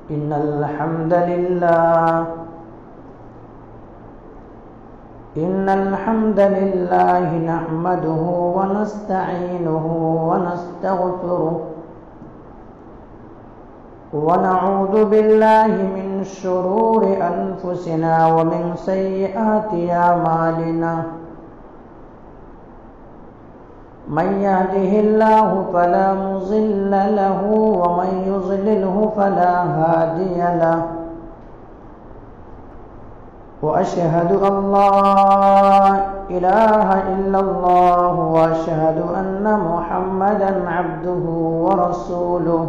إن الحمد لله نحمده ونستعينه ونستغفره ونعوذ بالله من شرور أنفسنا ومن سيئات أعمالنا من يهده الله فلا مضل له ومن يضلله فلا هادي له وأشهد أن لا إله إلا الله وأشهد أن محمدا عبده ورسوله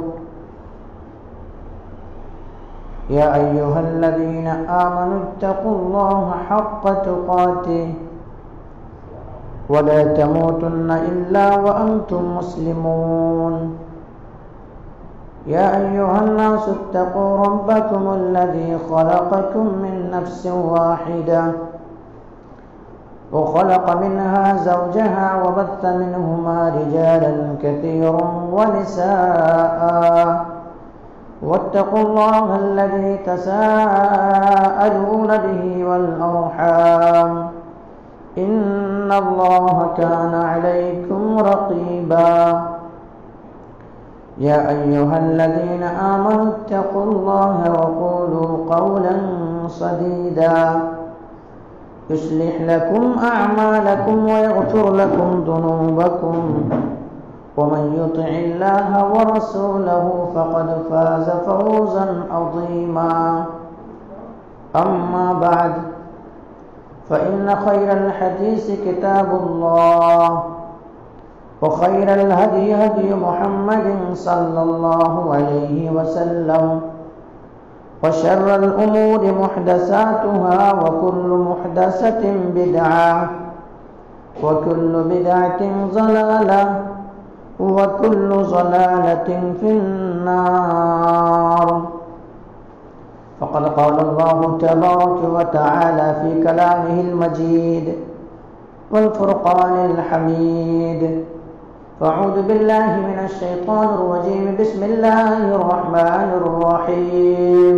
يا أيها الذين آمنوا اتقوا الله حق تقاته ولا تموتن إلا وأنتم مسلمون يا أيها الناس اتقوا ربكم الذي خلقكم من نفس واحدة وخلق منها زوجها وبث منهما رجالا كثيرا ونساء واتقوا الله الذي تساءلون به والأرحام إن الله كان عليكم رقيبا يا أيها الذين آمنوا اتقوا الله وقولوا قولا سديدا يصلح لكم أعمالكم ويغفر لكم ذنوبكم ومن يطع الله ورسوله فقد فاز فوزا عظيما أما بعد فإن خير الحديث كتاب الله وخير الهدي هدي محمد صلى الله عليه وسلم وشر الأمور محدثاتها وكل محدثة بدعة وكل بدعة ضلالة وكل ضلالة في النار فقد قال الله تبارك وتعالى في كلامه المجيد والفرقان الحميد فأعوذ بالله من الشيطان الرجيم بسم الله الرحمن الرحيم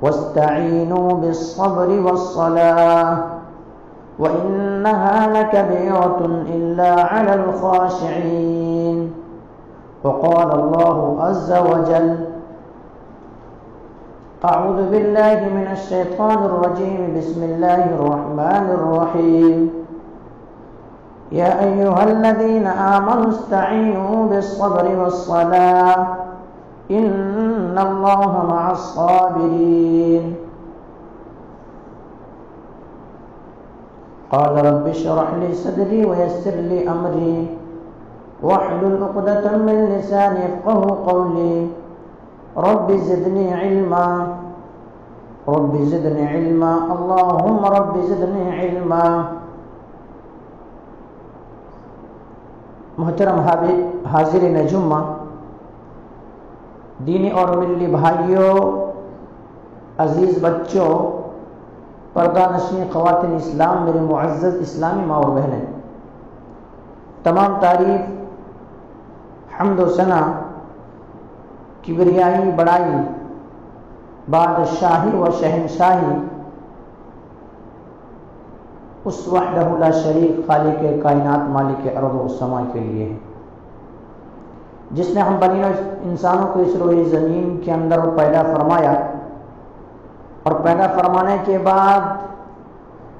واستعينوا بالصبر والصلاة وإنها لكبيرة إلا على الخاشعين وقال الله عز وجل أعوذ بالله من الشيطان الرجيم بسم الله الرحمن الرحيم يا أيها الذين آمنوا استعينوا بالصبر والصلاة إن الله مع الصابرين قال رب اشرح لي صدري ويسر لي أمري واحلل عقدة من لساني يفقهوا قولي رب زدني علما رب زدني علما اللهم رب زدني علما محترم حاضرین جمعہ، دینی اور ملی بھائیوں، عزیز بچوں، پردہ نشین خواتین اسلام، میرے معزز اسلامی ماں اور بہنیں، تمام تعریف، حمد و ثنا، کبریائی، بڑائی، بادشاہی و شہنشاہی اس وحدہ لا شریک خالق کائنات مالک ارض و سماء کے لیے ہے، جس نے ہم بنی انسانوں کو اس روئے زمین کے اندر پیدا فرمایا، اور پیدا فرمانے کے بعد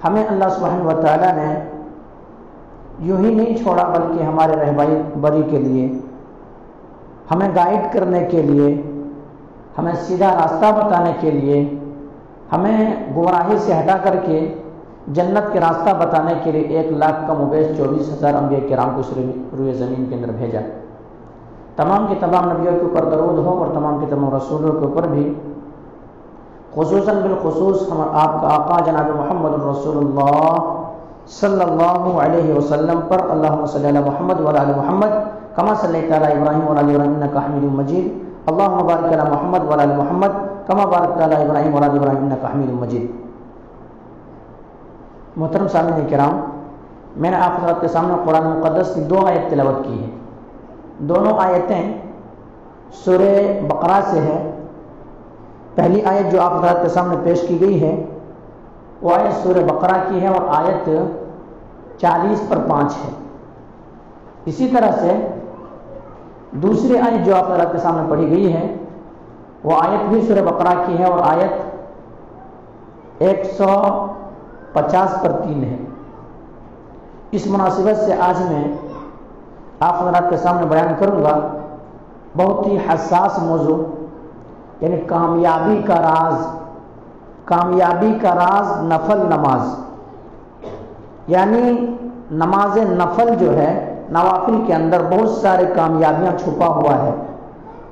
ہمیں اللہ سبحانہ و تعالیٰ نے یوں ہی نہیں چھوڑا، بلکہ ہمارے رہبری کے لیے، ہمیں گائیڈ کرنے کے لیے، ہمیں سیدھا راستہ بتانے کے لیے، ہمیں گمراہی سے ہٹا کر کے جنت کے راستہ بتانے کے لیے 1,00,000 کا مبیش 24,000 انبیاء کرام کو اس روئے زمین کے اندر بھیجا۔ تمام کے تمام نبیوں کے اوپر درود ہو، اور تمام کے تمام رسولوں کے اوپر بھی، خصوصاً بالخصوص ہم آپ کا آقا جناب محمد رسول اللہ صلی اللہ علیہ وسلم پر اللہم صلی علی محمد وعلی آل محمد کما صلیت علی ابراہیم وعلی آل ابراہیم انک حمید مجید اللہم بارک علی محمد وعلی آل محمد کما بارکت علی ابراہیم وعلی آل ابراہیم انک حمید مجید۔ محترم سامعین کرام، میں نے آپ حضرات کے سامنے قرآن مقدس کی 2 آیت تلاوت کی ہے۔ دونوں آیتیں سورہ بقرہ سے ہے۔ پہلی آیت جو آپ حضرات کے سامنے پیش کی گئی ہے وہ آیت سورہ بقرہ کی ہے اور آیت 40/5 ہے۔ اسی طرح سے دوسری آیت جو آپ حضرات کے سامنے پڑھی گئی ہے وہ آیت بھی سورہ بقرہ کی ہے اور آیت 150/3 ہے۔ اس مناسبت سے آج میں آپ حضرات کے سامنے بیان کروں گا بہت ہی حساس موضوع، یعنی کامیابی کا راز نفل نماز، یعنی نماز نفل جو ہے نوافل کے اندر بہت سارے کامیابیاں چھپا ہوا ہے۔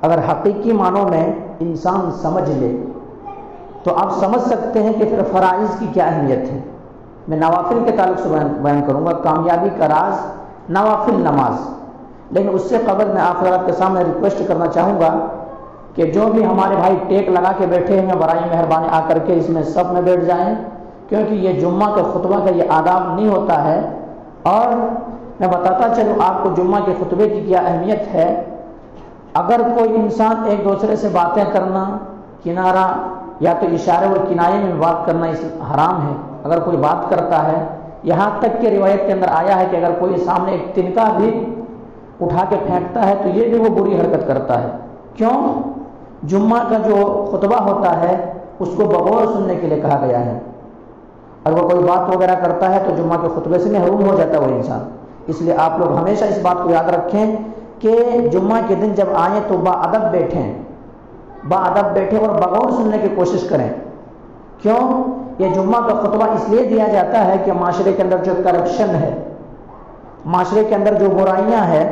اگر حقیقی معنوں میں انسان سمجھ لے تو آپ سمجھ سکتے ہیں کہ پھر فرائض کی کیا اہمیت ہے۔ میں نوافل کے تعلق سے بیان کروں گا کامیابی کا راز نوافل نماز، لیکن اس سے قبل میں آپ حضرات کے سامنے ریکویسٹ کرنا چاہوں گا کہ جو بھی ہمارے بھائی ٹیک لگا کے بیٹھے ہیں برائے مہربانی آ کر کے اس میں صف میں بیٹھ جائیں، کیونکہ یہ جمعہ کے خطبہ کا یہ آداب نہیں ہوتا ہے۔ اور میں بتاتا چلوں آپ کو جمعہ کے خطبے کی کیا اہمیت ہے۔ اگر کوئی انسان ایک دوسرے سے باتیں کرنا، کنارہ یا تو اشارے اور کنایے میں بات کرنا اس حرام ہے۔ اگر کوئی بات کرتا ہے، یہاں تک کہ روایت کے اندر آیا ہے کہ اگر کوئی سامنے ایک تنکا بھی اٹھا کے پھینکتا ہے تو یہ بھی وہ بری حرکت کرتا ہے۔ کیوں؟ جمعہ کا جو خطبہ ہوتا ہے اس کو بغور سننے کے لیے کہا گیا ہے۔ اگر وہ کوئی بات وغیرہ کرتا ہے تو جمعہ کے خطبے سے محروم ہو جاتا ہے وہ انسان۔ اس لیے آپ لوگ ہمیشہ اس بات کو یاد رکھیں کہ جمعہ کے دن جب آئیں تو باادب بیٹھیں اور بغور سننے کی کوشش کریں۔ کیوں؟ یہ جمعہ کا خطبہ اس لیے دیا جاتا ہے کہ معاشرے کے اندر جو کرپشن ہے، معاشرے کے اندر جو برائیاں ہیں،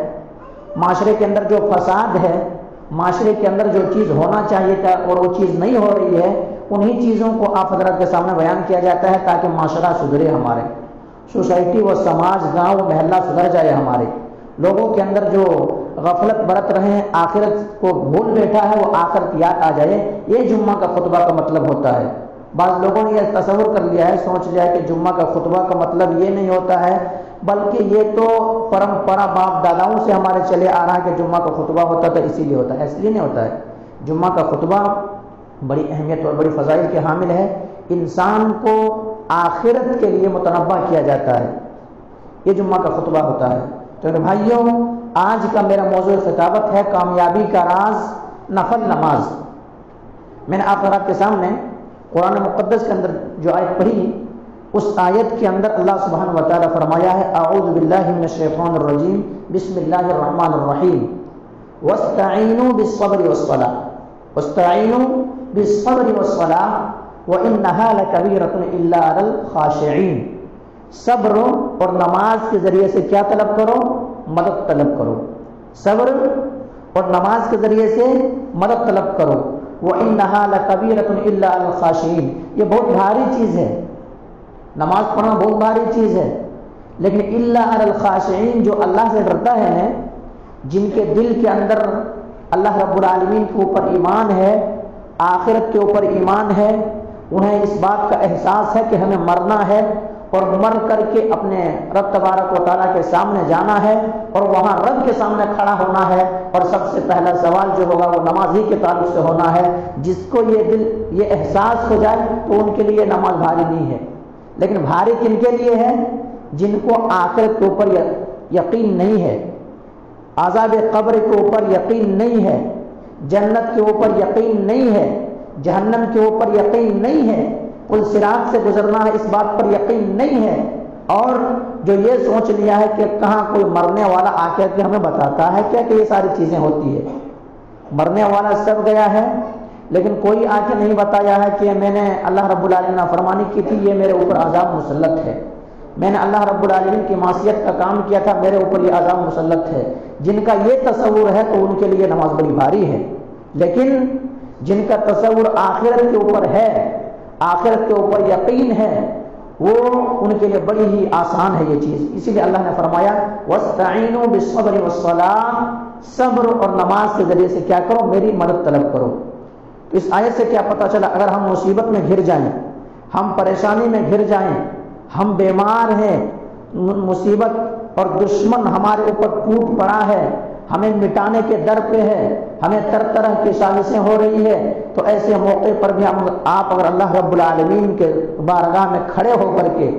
معاشرے کے اندر جو فساد ہے، معاشرے کے اندر جو چیز ہونا چاہیے تھا اور وہ چیز نہیں ہو رہی ہے، انہی چیزوں کو آپ حضرات کے سامنے بیان کیا جاتا ہے تاکہ معاشرہ سدھرے، ہمارے سوسائٹی و سماج، گاؤں و محلہ سدھر جائے، ہمارے لوگوں کے اندر جو غفلت برت رہے ہیں، آخرت کو بھول بیٹھا ہے وہ آخرت یاد آ جائے۔ یہ جمعہ کا خطبہ کا مطلب ہوتا ہے۔ بعض لوگوں نے یہ تصور کر لیا ہے، سوچ لیا ہے کہ جمعہ کا خطبہ کا مطلب یہ نہیں ہوتا ہے، بلکہ یہ تو پرمپرا باپ داداؤں سے ہمارے چلے آ رہا ہے کہ جمعہ کا خطبہ ہوتا تھا اسی لیے ہوتا ہے۔ اس لیے نہیں ہوتا ہے۔ جمعہ کا خطبہ بڑی اہمیت اور بڑی فضائل کے حامل ہے۔ انسان کو آخرت کے لیے متنبہ کیا جاتا ہے، یہ جمعہ کا خطبہ ہوتا ہے۔ تو بھائیوں، آج کا میرا موضوع خطابت ہے کامیابی کا راز نفل نماز۔ میں نے آپ حضرات کے سامنے قرآن مقدس کے اندر جو آیت پڑھی، اس آیت کے اندر اللہ سبحانہ و تعالیٰ فرمایا ہے اعوذ باللہ من الشیطان الرجیم بسم اللہ الرحمن الرحیم واستعینوا بالصبر والصلاۃ واستعینوا بالصبر والصلاۃ وانہا لکبیرۃ الا علی الخاشعین۔ صبر اور نماز کے ذریعے سے کیا طلب کرو؟ مدد طلب کرو۔ صبر اور نماز کے ذریعے سے مدد طلب کرو۔ وَإِنَّهَا لَكَبِيرَةٌ إِلَّا عَلَى الْخَاشِعِينَ، یہ بہت بھاری چیز ہے، نماز پڑھنا بہت بھاری چیز ہے، لیکن إِلَّا عَلَى الْخَاشِعِينَ، جو اللہ سے ڈرتا ہے نا، جن کے دل کے اندر اللہ رب العالمین کے اوپر ایمان ہے، آخرت کے اوپر ایمان ہے، انہیں اس بات کا احساس ہے کہ ہمیں مرنا ہے اور مر کر کے اپنے رب تبارک و تعالیٰ کے سامنے جانا ہے اور وہاں رب کے سامنے کھڑا ہونا ہے، اور سب سے پہلا سوال جو ہوگا وہ نماز ہی کے تعلق سے ہونا ہے۔ جس کو یہ احساس ہو جائے تو ان کے لیے نماز بھاری نہیں ہے، لیکن بھاری کن کے لیے ہے؟ جن کو آخرت کے اوپر یقین نہیں ہے، عذاب قبر کے اوپر یقین نہیں ہے، جنت کے اوپر یقین نہیں ہے، جہنم کے اوپر یقین نہیں ہے، پل صراط سے گزرنا ہے اس بات پر یقین نہیں ہے، اور جو یہ سوچ لیا ہے کہ کہاں کوئی مرنے والا آ کے ہمیں بتاتا ہے کیا کہ یہ ساری چیزیں ہوتی ہے۔ مرنے والا سب گیا ہے، لیکن کوئی آ کے نہیں بتایا ہے کہ میں نے اللہ رب العالمین نے فرمانی کی تھی، یہ میرے اوپر عذاب مسلط ہے، میں نے اللہ رب العالمین کی معصیت کا کام کیا تھا، میرے اوپر یہ عذاب مسلط ہے۔ جن کا یہ تصور ہے تو ان کے لیے نماز بڑی بھاری ہے، لیکن جن کا تصور آخرت کے اوپر ہے، آخرت کے اوپر یقین ہے، وہ ان کے لیے بڑی ہی آسان ہے یہ چیز۔ اسی لیے اللہ نے فرمایا وَاسْتَعِینُوا بِالصَّبْرِ وَالصَّلَاةِ، صبر اور نماز کے ذریعے سے کیا کرو؟ میری مدد طلب کرو۔ اس آیت سے کیا پتہ چلا؟ اگر ہم مصیبت میں گھر جائیں، ہم پریشانی میں گھر جائیں، ہم بیمار ہیں، مصیبت اور دشمن ہمارے اوپر ٹوٹ پڑا ہے، ہمیں مٹانے کے در پہ ہے، ہمیں طرح کی سازشیں ہو رہی ہے، تو ایسے موقع پر بھی آپ اگر اللہ رب العالمین کے بارگاہ میں کھڑے ہو کر کے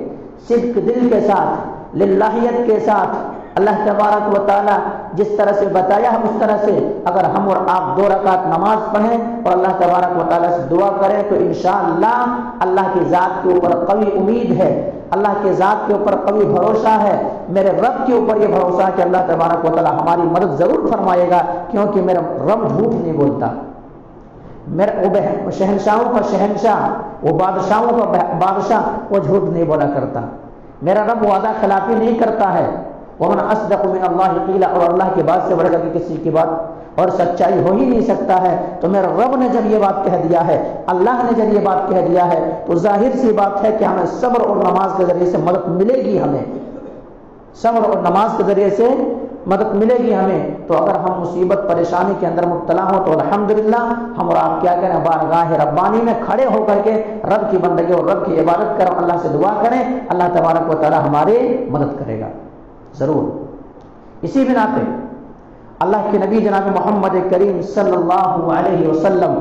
صدق دل کے ساتھ، للہیت کے ساتھ، اللہ تبارک و تعالیٰ جس طرح سے بتایا ہم اس طرح سے اگر ہم اور آپ 2 رکعت نماز پڑھیں اور اللہ تبارک و تعالیٰ سے دعا کریں تو انشاءاللہ اللہ کی ذات کے اوپر قوی امید ہے، اللہ کے ذات کے اوپر قوی بھروسہ ہے، میرے رب کے اوپر یہ بھروسہ ہے کہ اللہ تبارک و تعالیٰ ہماری مدد ضرور فرمائے گا، کیونکہ میرا رب جھوٹ نہیں بولتا، میرا شہنشاہوں کا شہنشاہ، وہ بادشاہوں کا بادشاہ، وہ جھوٹ نہیں بولا کرتا، میرا رب وعدہ خلافی نہیں کرتا ہے، ومن اصدق من اللہ قیلا، اور اللہ کے بات سے بڑھ کر کے کسی کی بات اور سچائی ہو ہی نہیں سکتا ہے، تو میرا رب نے جب یہ بات کہہ دیا ہے، اللہ نے جب یہ بات کہہ دیا ہے، تو ظاہر سی بات ہے کہ ہمیں صبر اور نماز کے ذریعے سے مدد ملے گی، ہمیں صبر اور نماز کے ذریعے سے مدد ملے گی ہمیں۔ تو اگر ہم مصیبت پریشانی کے اندر مبتلا ہوں تو الحمدللہ ہم اور آپ کیا کریں، بارگاہ ربانی میں کھڑے ہو کر کے رب کی بندگی اور رب کی عبادت کریں، اللہ سے دعا کریں، اللہ تبارک و تعالی ہماری مدد کرے گا ضرور۔ اسی بنا پہ اللہ کے نبی جناب محمد کریم صلی اللہ علیہ وسلم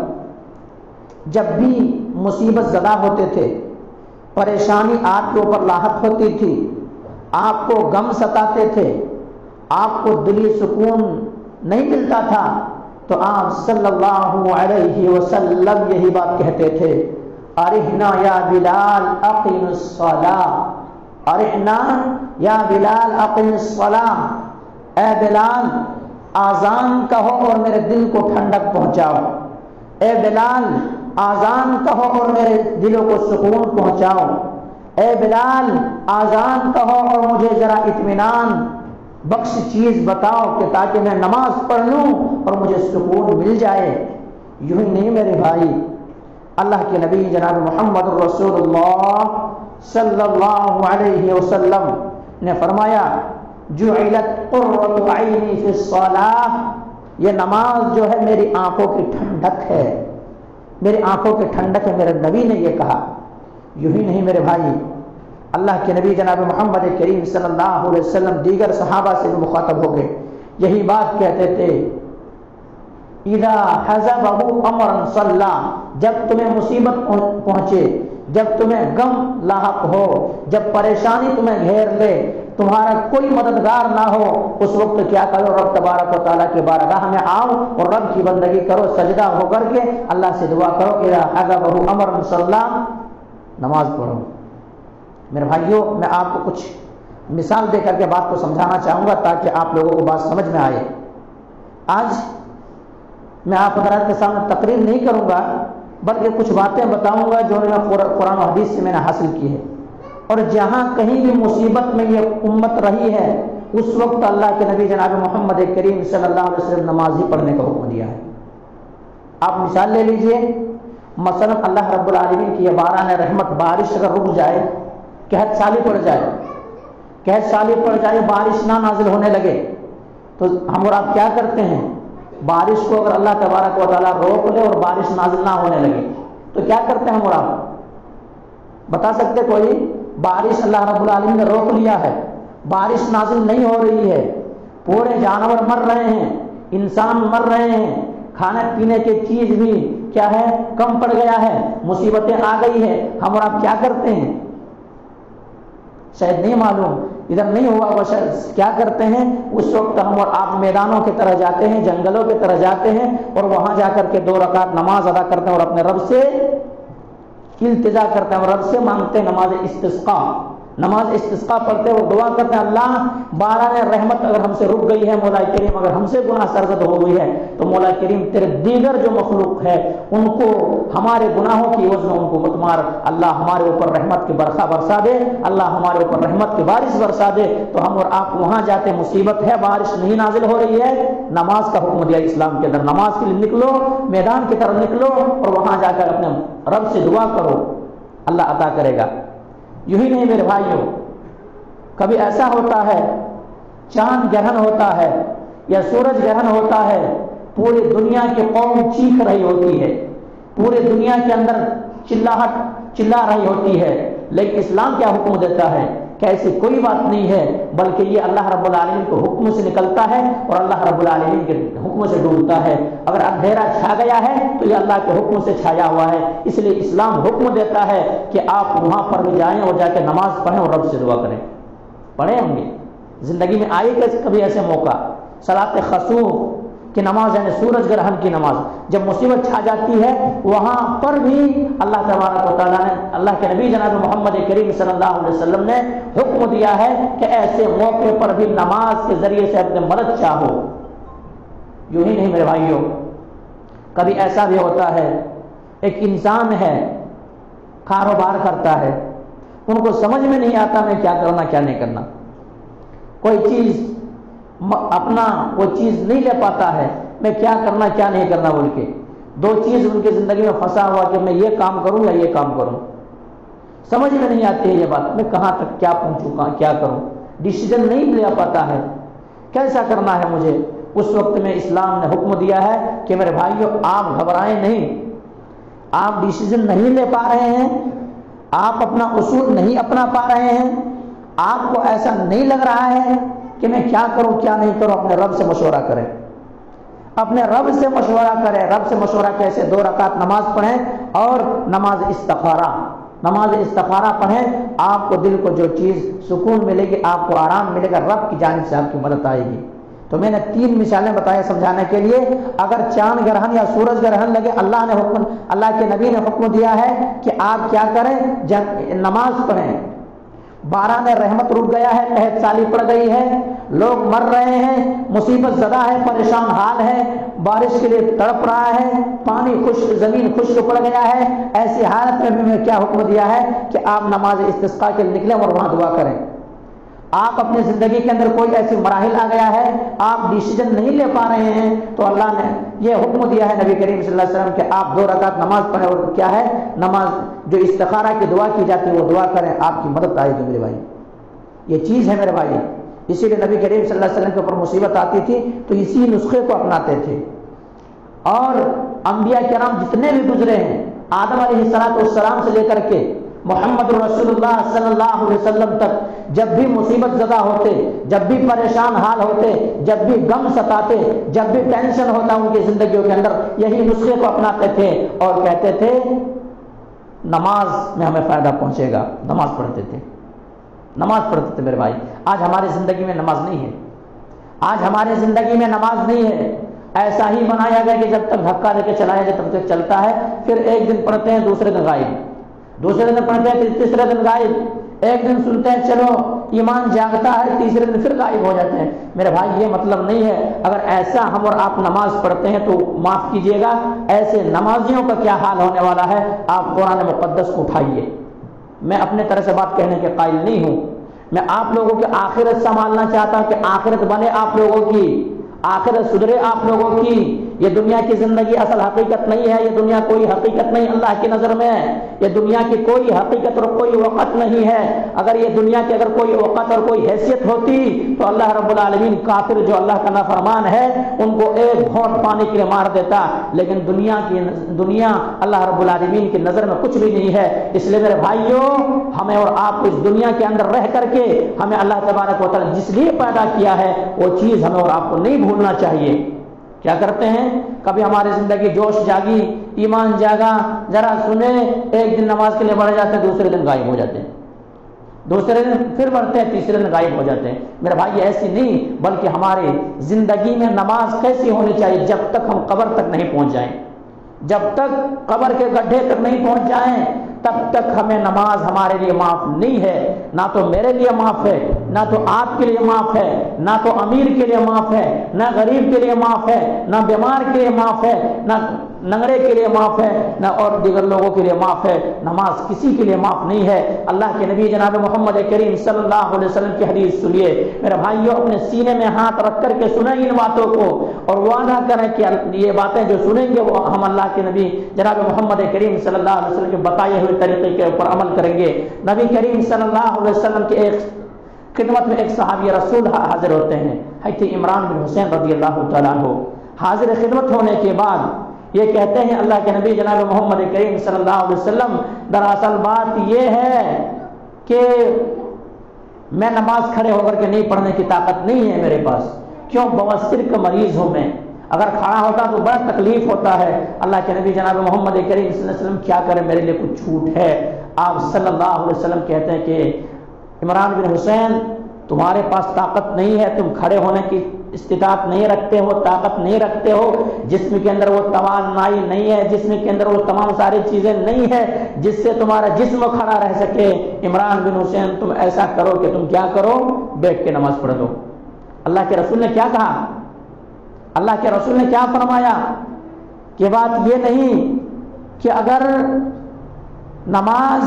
جب بھی مصیبت زدہ ہوتے تھے، پریشانی آپ کے اوپر لاحق ہوتی تھی، آپ کو غم ستاتے تھے، آپ کو دلی سکون نہیں ملتا تھا، تو آپ صلی اللہ علیہ وسلم یہی بات کہتے تھے، ارحنا یا بلال اقم الصلاۃ، ارحنا یا بلال اقم الصلاۃ، اے بلال آذان کہو اور میرے دل کو ٹھنڈک پہنچاؤ، اے بلال آذان کہو اور میرے دلوں کو سکون پہنچاؤ، اے بلال آذان کہو اور مجھے ذرا اطمینان بخش چیز بتاؤ کہ تاکہ میں نماز پڑھ لوں اور مجھے سکون مل جائے۔ یوں ہی نہیں میرے بھائی، اللہ کے نبی جناب محمد رسول اللہ صلی اللہ علیہ وسلم نے فرمایا، جعلت قرۃ عینی فی الصلاۃ، یہ نماز جو ہے میری آنکھوں کی ٹھنڈک ہے، میری آنکھوں کی ٹھنڈک ہے، میرے نبی نے یہ کہا۔ یوں ہی نہیں میرے بھائی، اللہ کے نبی جناب محمد کریم صلی اللہ علیہ وسلم دیگر صحابہ سے بھی مخاطب ہو گئے، یہی بات کہتے تھے، اذا حزبہ امرا صلی، جب تمہیں مصیبت پہنچے، جب تمہیں غم لاحق ہو، جب پریشانی تمہیں گھیر لے، تمہارا کوئی مددگار نہ ہو، اس وقت کیا کرو، رب تبارک و تعالیٰ کے بارگاہ میں آؤ اور رب کی بندگی کرو، سجدہ ہو کر کے اللہ سے دعا کرو، اذا حزبہ امرا صلی، نماز پڑھو۔ میرے بھائیوں، میں آپ کو کچھ مثال دے کر کے بات کو سمجھانا چاہوں گا تاکہ آپ لوگوں کو بات سمجھ میں آئے۔ آج میں آپ حضرات کے سامنے تقریر نہیں کروں گا، بلکہ کچھ باتیں بتاؤں گا جو میں قرآن و حدیث سے میں نے حاصل کی ہے، اور جہاں کہیں بھی مصیبت میں یہ امت رہی ہے، اس وقت اللہ کے نبی جناب محمد کریم صلی اللہ علیہ وسلم نماز ہی پڑھنے کا حکم دیا ہے۔ آپ مثال لے لیجئے، مثلا اللہ رب العالمین کی یہ باران رحمت، بارش اگر رک جائے، قحط سالی پڑ جائے، قحط سالی پڑ جائے، بارش نہ نازل ہونے لگے، تو ہم اور آپ کیا کرتے ہیں؟ بارش کو اگر اللہ تبارک و تعالیٰ روک لے اور بارش نازل نہ ہونے لگے تو کیا کرتے ہیں ہم اور آپ؟ بتا سکتے کوئی؟ بارش اللہ رب العالمین نے روک لیا ہے، بارش نازل نہیں ہو رہی ہے، پورے جانور مر رہے ہیں، انسان مر رہے ہیں، کھانے پینے کی چیز بھی کیا ہے، کم پڑ گیا ہے، مصیبتیں آ گئی ہے، ہم اور آپ کیا کرتے ہیں؟ شاید نہیں معلوم، ادھر نہیں ہوا وہ کیا کرتے ہیں؟ اس وقت ہم اور آپ میدانوں کی طرح جاتے ہیں، جنگلوں کی طرح جاتے ہیں، اور وہاں جا کر کے 2 رکعت نماز ادا کرتے ہیں اور اپنے رب سے التجا کرتے ہیں اور رب سے مانگتے ہیں، نماز استسقاء، نماز استسقاء پڑھتے ہیں، وہ دعا کرتے ہیں، اللہ باران رحمت اگر ہم سے رک گئی ہے، مولا کریم اگر ہم سے گناہ سرزد ہو گئی ہے تو مولا کریم تیرے دیگر جو مخلوق ہے ان کو ہمارے گناہوں کی عوض میں ان کو مت مار، اللہ ہمارے اوپر رحمت کی برکھا برسا دے، اللہ ہمارے اوپر رحمت کی بارش برسا دے۔ تو ہم اور آپ وہاں جاتے، مصیبت ہے، بارش نہیں نازل ہو رہی ہے، نماز کا حکم دیا اسلام کے اندر، نماز کے لیے نکلو، میدان کی طرف نکلو اور وہاں جا کر اپنے رب سے دعا کرو، اللہ عطا کرے گا۔ یہی نہیں میرے بھائیوں، کبھی ایسا ہوتا ہے چاند گرہن ہوتا ہے یا سورج گرہن ہوتا ہے، پوری دنیا کی قوم چیخ رہی ہوتی ہے، پوری دنیا کے اندر چلا رہی ہوتی ہے، لیکن اسلام کیا حکم دیتا ہے کہ ایسی کوئی بات نہیں ہے، بلکہ یہ اللہ رب العالمین کے حکم سے نکلتا ہے اور اللہ رب العالمین کے حکم سے ڈوبتا ہے۔ اگر اندھیرا چھا گیا ہے تو یہ اللہ کے حکم سے چھایا ہوا ہے، اس لیے اسلام حکم دیتا ہے کہ آپ وہاں پر بھی جائیں اور جا کے نماز پڑھیں اور رب سے دعا کریں۔ پڑھے ہوں گے زندگی میں آئے گا کبھی ایسے موقع، صلاۃ خسوف کی نماز یعنی سورج گرہن کی نماز، جب مصیبت چھا جاتی ہے وہاں پر بھی اللہ تبارک و تعالیٰ نے، اللہ کے نبی جناب محمد کریم صلی اللہ علیہ وسلم نے حکم دیا ہے کہ ایسے موقع پر بھی نماز کے ذریعے سے اپنے مدد چاہو۔ یوں ہی نہیں میرے بھائیوں، کبھی ایسا بھی ہوتا ہے ایک انسان ہے کاروبار کرتا ہے، ان کو سمجھ میں نہیں آتا میں کیا کرنا کیا نہیں کرنا، کوئی چیز اپنا وہ چیز نہیں لے پاتا ہے، میں کیا کرنا کیا نہیں کرنا بول کے دو چیز ان کی زندگی میں پھنسا ہوا کہ میں یہ کام کروں یا یہ کام کروں، سمجھ میں نہیں آتی ہے یہ بات، میں کہاں تک کیا پہنچوں کیا کروں، ڈیسیژن نہیں لے پاتا ہے کیسا کرنا ہے مجھے۔ اس وقت میں اسلام نے حکم دیا ہے کہ میرے بھائیوں آپ گھبرائیں نہیں، آپ ڈیسیژن نہیں لے پا رہے ہیں، آپ اپنا اصول نہیں اپنا پا رہے ہیں، آپ کو ایسا نہیں لگ رہا ہے کہ میں کیا کروں کیا نہیں کروں، اپنے رب سے مشورہ کریں، اپنے رب سے مشورہ کریں۔ رب سے مشورہ کیسے؟ 2 رکعت نماز پڑھیں اور نماز استخارہ پڑھیں، آپ کو دل کو جو چیز سکون ملے گی، آپ کو آرام ملے گا، رب کی جانب سے آپ کی مدد آئے گی۔ تو میں نے 3 مثالیں بتایا سمجھانے کے لیے، اگر چاند گرہن یا سورج گرہن لگے، اللہ کے نبی نے حکم دیا ہے کہ آپ کیا کریں، نماز پڑھیں۔ باران رحمت رک گیا ہے، قحط سالی پڑ گئی ہے، لوگ مر رہے ہیں، مصیبت زدہ ہے، پریشان حال ہے، بارش کے لیے تڑپ رہا ہے، پانی خشک، زمین خشک پڑ گیا ہے، ایسی حالت میں بھی میں کیا حکم دیا ہے کہ آپ نماز استسقاء کے لیے نکلیں اور وہاں دعا کریں۔ آپ اپنی زندگی کے اندر کوئی ایسی مراحل آ گیا ہے، آپ ڈیسیژن نہیں لے پا رہے ہیں، تو اللہ نے یہ حکم دیا ہے نبی کریم صلی اللہ علیہ وسلم کہ آپ 2 رکعت نماز پڑھیں اور کیا ہے، نماز جو استخارہ کی دعا کی جاتی ہے وہ دعا کریں، آپ کی مدد آئے گی میرے بھائی۔ یہ چیز ہے میرے بھائی، اسی لیے نبی کریم صلی اللہ علیہ وسلم کے اوپر مصیبت آتی تھی تو اسی نسخے کو اپناتے تھے۔ اور انبیاء کرام جتنے بھی گزرے ہیں، آدم علیہ السلام سے لے کر کے محمد رسول اللہ صلی اللہ علیہ وسلم تک، جب بھی مصیبت زدہ ہوتے، جب بھی پریشان حال ہوتے، جب بھی غم ستاتے، جب بھی ٹینشن ہوتا ان کی زندگیوں کے اندر، یہی نسخے کو اپناتے تھے اور کہتے تھے نماز میں ہمیں فائدہ پہنچے گا، نماز پڑھتے تھے میرے بھائی۔ آج ہماری زندگی میں نماز نہیں ہے، آج ہماری زندگی میں نماز نہیں ہے۔ ایسا ہی بنایا گیا کہ جب تک دھکا دے کے چلایا جائے تب تک چلتا ہے، پھر ایک دن پڑھتے ہیں دوسرے دن غائب، دوسرے دن پڑھتے ہیں تیسرے دن غائب، ایک دن سنتے ہیں چلو ایمان جاگتا ہے، تیسرے دن پھر غائب ہو جاتے ہیں۔ میرے بھائی یہ مطلب نہیں ہے، اگر ایسا ہم اور آپ نماز پڑھتے ہیں تو معاف کیجئے گا، ایسے نمازیوں کا کیا حال ہونے والا ہے۔ آپ قرآن مقدس کو اٹھائیے، میں اپنے طرح سے بات کہنے کے قائل نہیں ہوں، میں آپ لوگوں کی آخرت سنبھالنا چاہتا ہوں کہ آخرت بنے آپ لوگوں کی، آخرت سدھرے آپ لوگوں کی۔ یہ دنیا کی زندگی اصل حقیقت نہیں ہے، یہ دنیا کوئی حقیقت نہیں اللہ کی نظر میں، یہ دنیا کی کوئی حقیقت اور کوئی وقت نہیں ہے۔ اگر یہ دنیا کی اگر کوئی وقت اور کوئی حیثیت ہوتی تو اللہ رب العالمین کافر جو اللہ کا نافرمان ہے ان کو ایک گھونٹ پانی کے لیے مار دیتا، لیکن دنیا اللہ رب العالمین کی نظر میں کچھ بھی نہیں ہے۔ اس لیے میرے بھائیوں، ہمیں اور آپ کو اس دنیا کے اندر رہ کر کے ہمیں اللہ تبارک و تعالی جس لیے پیدا کیا ہے وہ چیز ہمیں اور آپ کو نہیں بھولنا چاہیے۔ کیا کرتے ہیں، کبھی ہماری زندگی جوش جاگی، ایمان جاگا، ذرا سنیں، ایک دن نماز کے لیے بڑھ جاتے ہیں، دوسرے دن غائب ہو جاتے ہیں، دوسرے دن پھر بڑھتے ہیں، تیسرے دن غائب ہو جاتے ہیں۔ میرے بھائی ایسی نہیں، بلکہ ہماری زندگی میں نماز کیسی ہونی چاہیے، جب تک ہم قبر تک نہیں پہنچ جائیں، جب تک قبر کے گڈھے تک نہیں پہنچ جائیں تب تک ہمیں نماز ہمارے لیے معاف نہیں ہے، نہ تو میرے لیے معاف ہے، نہ تو آپ کے لیے معاف ہے، نہ تو امیر کے لیے معاف ہے، نہ غریب کے لیے معاف ہے، نہ بیمار کے لیے معاف ہے، نہ ننگڑے کے لیے معاف ہے، نہ اور دیگر لوگوں کے لیے معاف ہے۔ نماز کسی کے لیے معاف نہیں ہے۔ اللہ کے نبی جناب محمد کریم صلی اللہ علیہ وسلم کی حدیث سنیے میرے بھائیوں، اپنے سینے میں ہاتھ رکھ کر کے سنیں ان باتوں کو اور وعدہ کریں کہ یہ باتیں جو سنیں گے وہ ہم اللہ کے نبی جناب محمد کریم صلی اللہ علیہ وسلم کے بتائے ہوئے طریقے کے اوپر عمل کریں گے۔ نبی کریم صلی اللہ علیہ وسلم کے ایک خدمت میں ایک صحابی رسول حاضر ہوتے ہیں، حضرت عمران بن حسین رضی اللہ تعالیٰ عنہ۔ حاضر خدمت ہونے کے بعد یہ کہتے ہیں اللہ کے نبی جناب محمد کریم صلی اللہ علیہ وسلم، دراصل بات یہ ہے کہ میں نماز کھڑے ہو کر کے نہیں پڑھنے کی طاقت نہیں ہے میرے پاس، کیوں؟ بواسیر کا مریض ہوں میں، اگر کھڑا ہوتا تو بڑا تکلیف ہوتا ہے۔ اللہ کے نبی جناب محمد کریم صلی اللہ علیہ وسلم کیا کرے، میرے لیے کچھ چھوٹ ہے؟ آپ صلی اللہ علیہ وسلم کہتے ہیں کہ عمران بن حسین تمہارے پاس طاقت نہیں ہے، تم کھڑے ہونے کی استطاعت نہیں رکھتے ہو، طاقت نہیں رکھتے ہو، جسم کے اندر وہ توانائی نہیں ہے، جسم کے اندر وہ تمام ساری چیزیں نہیں ہے جس سے تمہارا جسم کھڑا رہ سکے۔ عمران بن حسین تم ایسا کرو کہ تم کیا کرو، بیٹھ کے نماز پڑھ دو۔ اللہ کے رسول نے کیا کہا؟ اللہ کے رسول نے کیا فرمایا کہ بات یہ نہیں کہ اگر نماز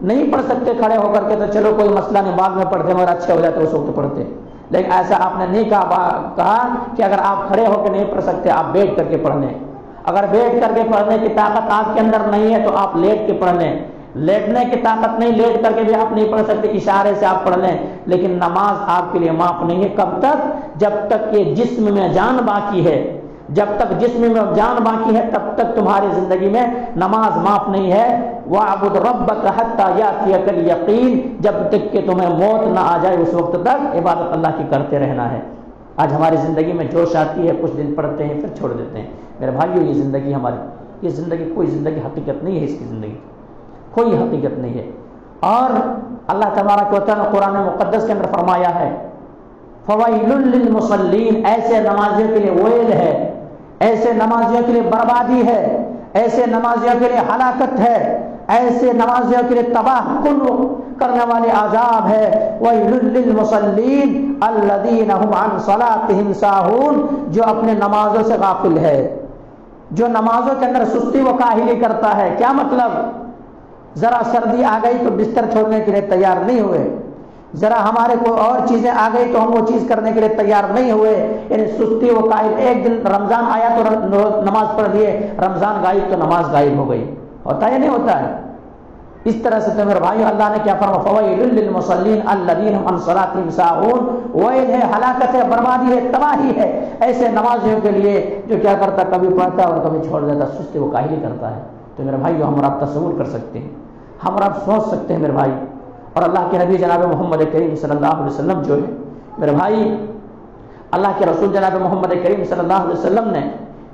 نہیں پڑھ سکتے کھڑے ہو کر کے تو چلو کوئی مسئلہ نہیں، بعد میں پڑھتے مگر اچھے ہو جاتے اس وقت پڑھتے، لیکن ایسا آپ نے نہیں کہا کہ اگر آپ کھڑے ہو کے نہیں پڑھ سکتے آپ بیٹھ کر کے پڑھ لیں۔ اگر بیٹھ کر کے پڑھنے کی طاقت آپ کے اندر نہیں ہے تو آپ لیٹ کے پڑھ لیں، لیٹنے کی طاقت نہیں، لیٹ کر کے بھی آپ نہیں پڑھ سکتے، اشارے سے آپ پڑھ لیں، لیکن نماز آپ کے لیے معاف نہیں ہے۔ کب تک؟ جب تک کہ جسم میں جان باقی ہے، جب تک جسم میں جان باقی ہے تب تک تمہاری زندگی میں نماز معاف نہیں ہے۔ وَاعْبُدْ رَبَّكَ حَتَّى يَأْتِيَكَ الْيَقِينُ، جب تک کہ تمہیں موت نہ آ جائے اس وقت تک عبادت اللہ کی کرتے رہنا ہے۔ آج ہماری زندگی میں جوش آتی ہے، کچھ دن پڑھتے ہیں پھر چھوڑ دیتے ہیں۔ میرے بھائیو، یہ زندگی ہماری، یہ زندگی کوئی زندگی حقیقت نہیں ہے، اس کی زندگی کوئی حقیقت نہیں ہے۔ اور اللہ تبارک و تعالیٰ نے قرآن مقدس کے اندر فرمایا ہے فَوَيْلٌ لِّلْمُصَلِّينَ، ایسے نمازیوں کے لیے ویل ہے، ایسے نمازیوں کے لیے بربادی ہے، ایسے نمازیوں کے لیے ہلاکت ہے، ایسے نمازیوں کے لیے تباہ کن کرنے والے عذاب ہے۔ وَيْلٌ لِّلْمُصَلِّينَ الَّذِينَ هُمْ عَنْ صَلَاتِهِمْ سَاهُونَ، جو اپنے نمازوں سے غافل ہے، جو نمازوں کے اندر سستی و کاہلی کرتا ہے۔ کیا مطلب؟ ذرا سردی آ گئی تو بستر چھوڑنے کے لیے تیار نہیں ہوئے، ذرا ہمارے کوئی اور چیزیں آ گئی تو ہم وہ چیز کرنے کے لیے تیار نہیں ہوئے، یعنی سستی و کاہل۔ ایک دن رمضان آیا تو نماز پڑھ لیے، رمضان غائب تو نماز غائب ہو گئی، ہوتا ہے نہیں ہوتا ہے؟ اس طرح سے تو میرے بھائی اللہ نے کیا فرمایا فَوَيْلٌ لِّلْمُصَلِّينَ الَّذِينَ هُمْ عَنْ صَلَاتِهِمْ سَاهُونَ، ویل ہے، ہلاکت ہے، بربادی ہے، تباہی ہے ایسے نمازیوں کے لیے جو کیا کرتا، کبھی پڑھتا اور کبھی چھوڑ دیتا، سستی و کاہلی کرتا ہے۔ تو میرے بھائی ہم اور آپ تصور کر سکتے ہیں، ہم اور آپ سوچ سکتے ہیں میرے بھائی۔ اور اللہ کے نبی جناب محمد کریم صلی اللہ علیہ وسلم جو ہے میرے بھائی، اللہ کے رسول جناب محمد کریم صلی اللہ علیہ وسلم نے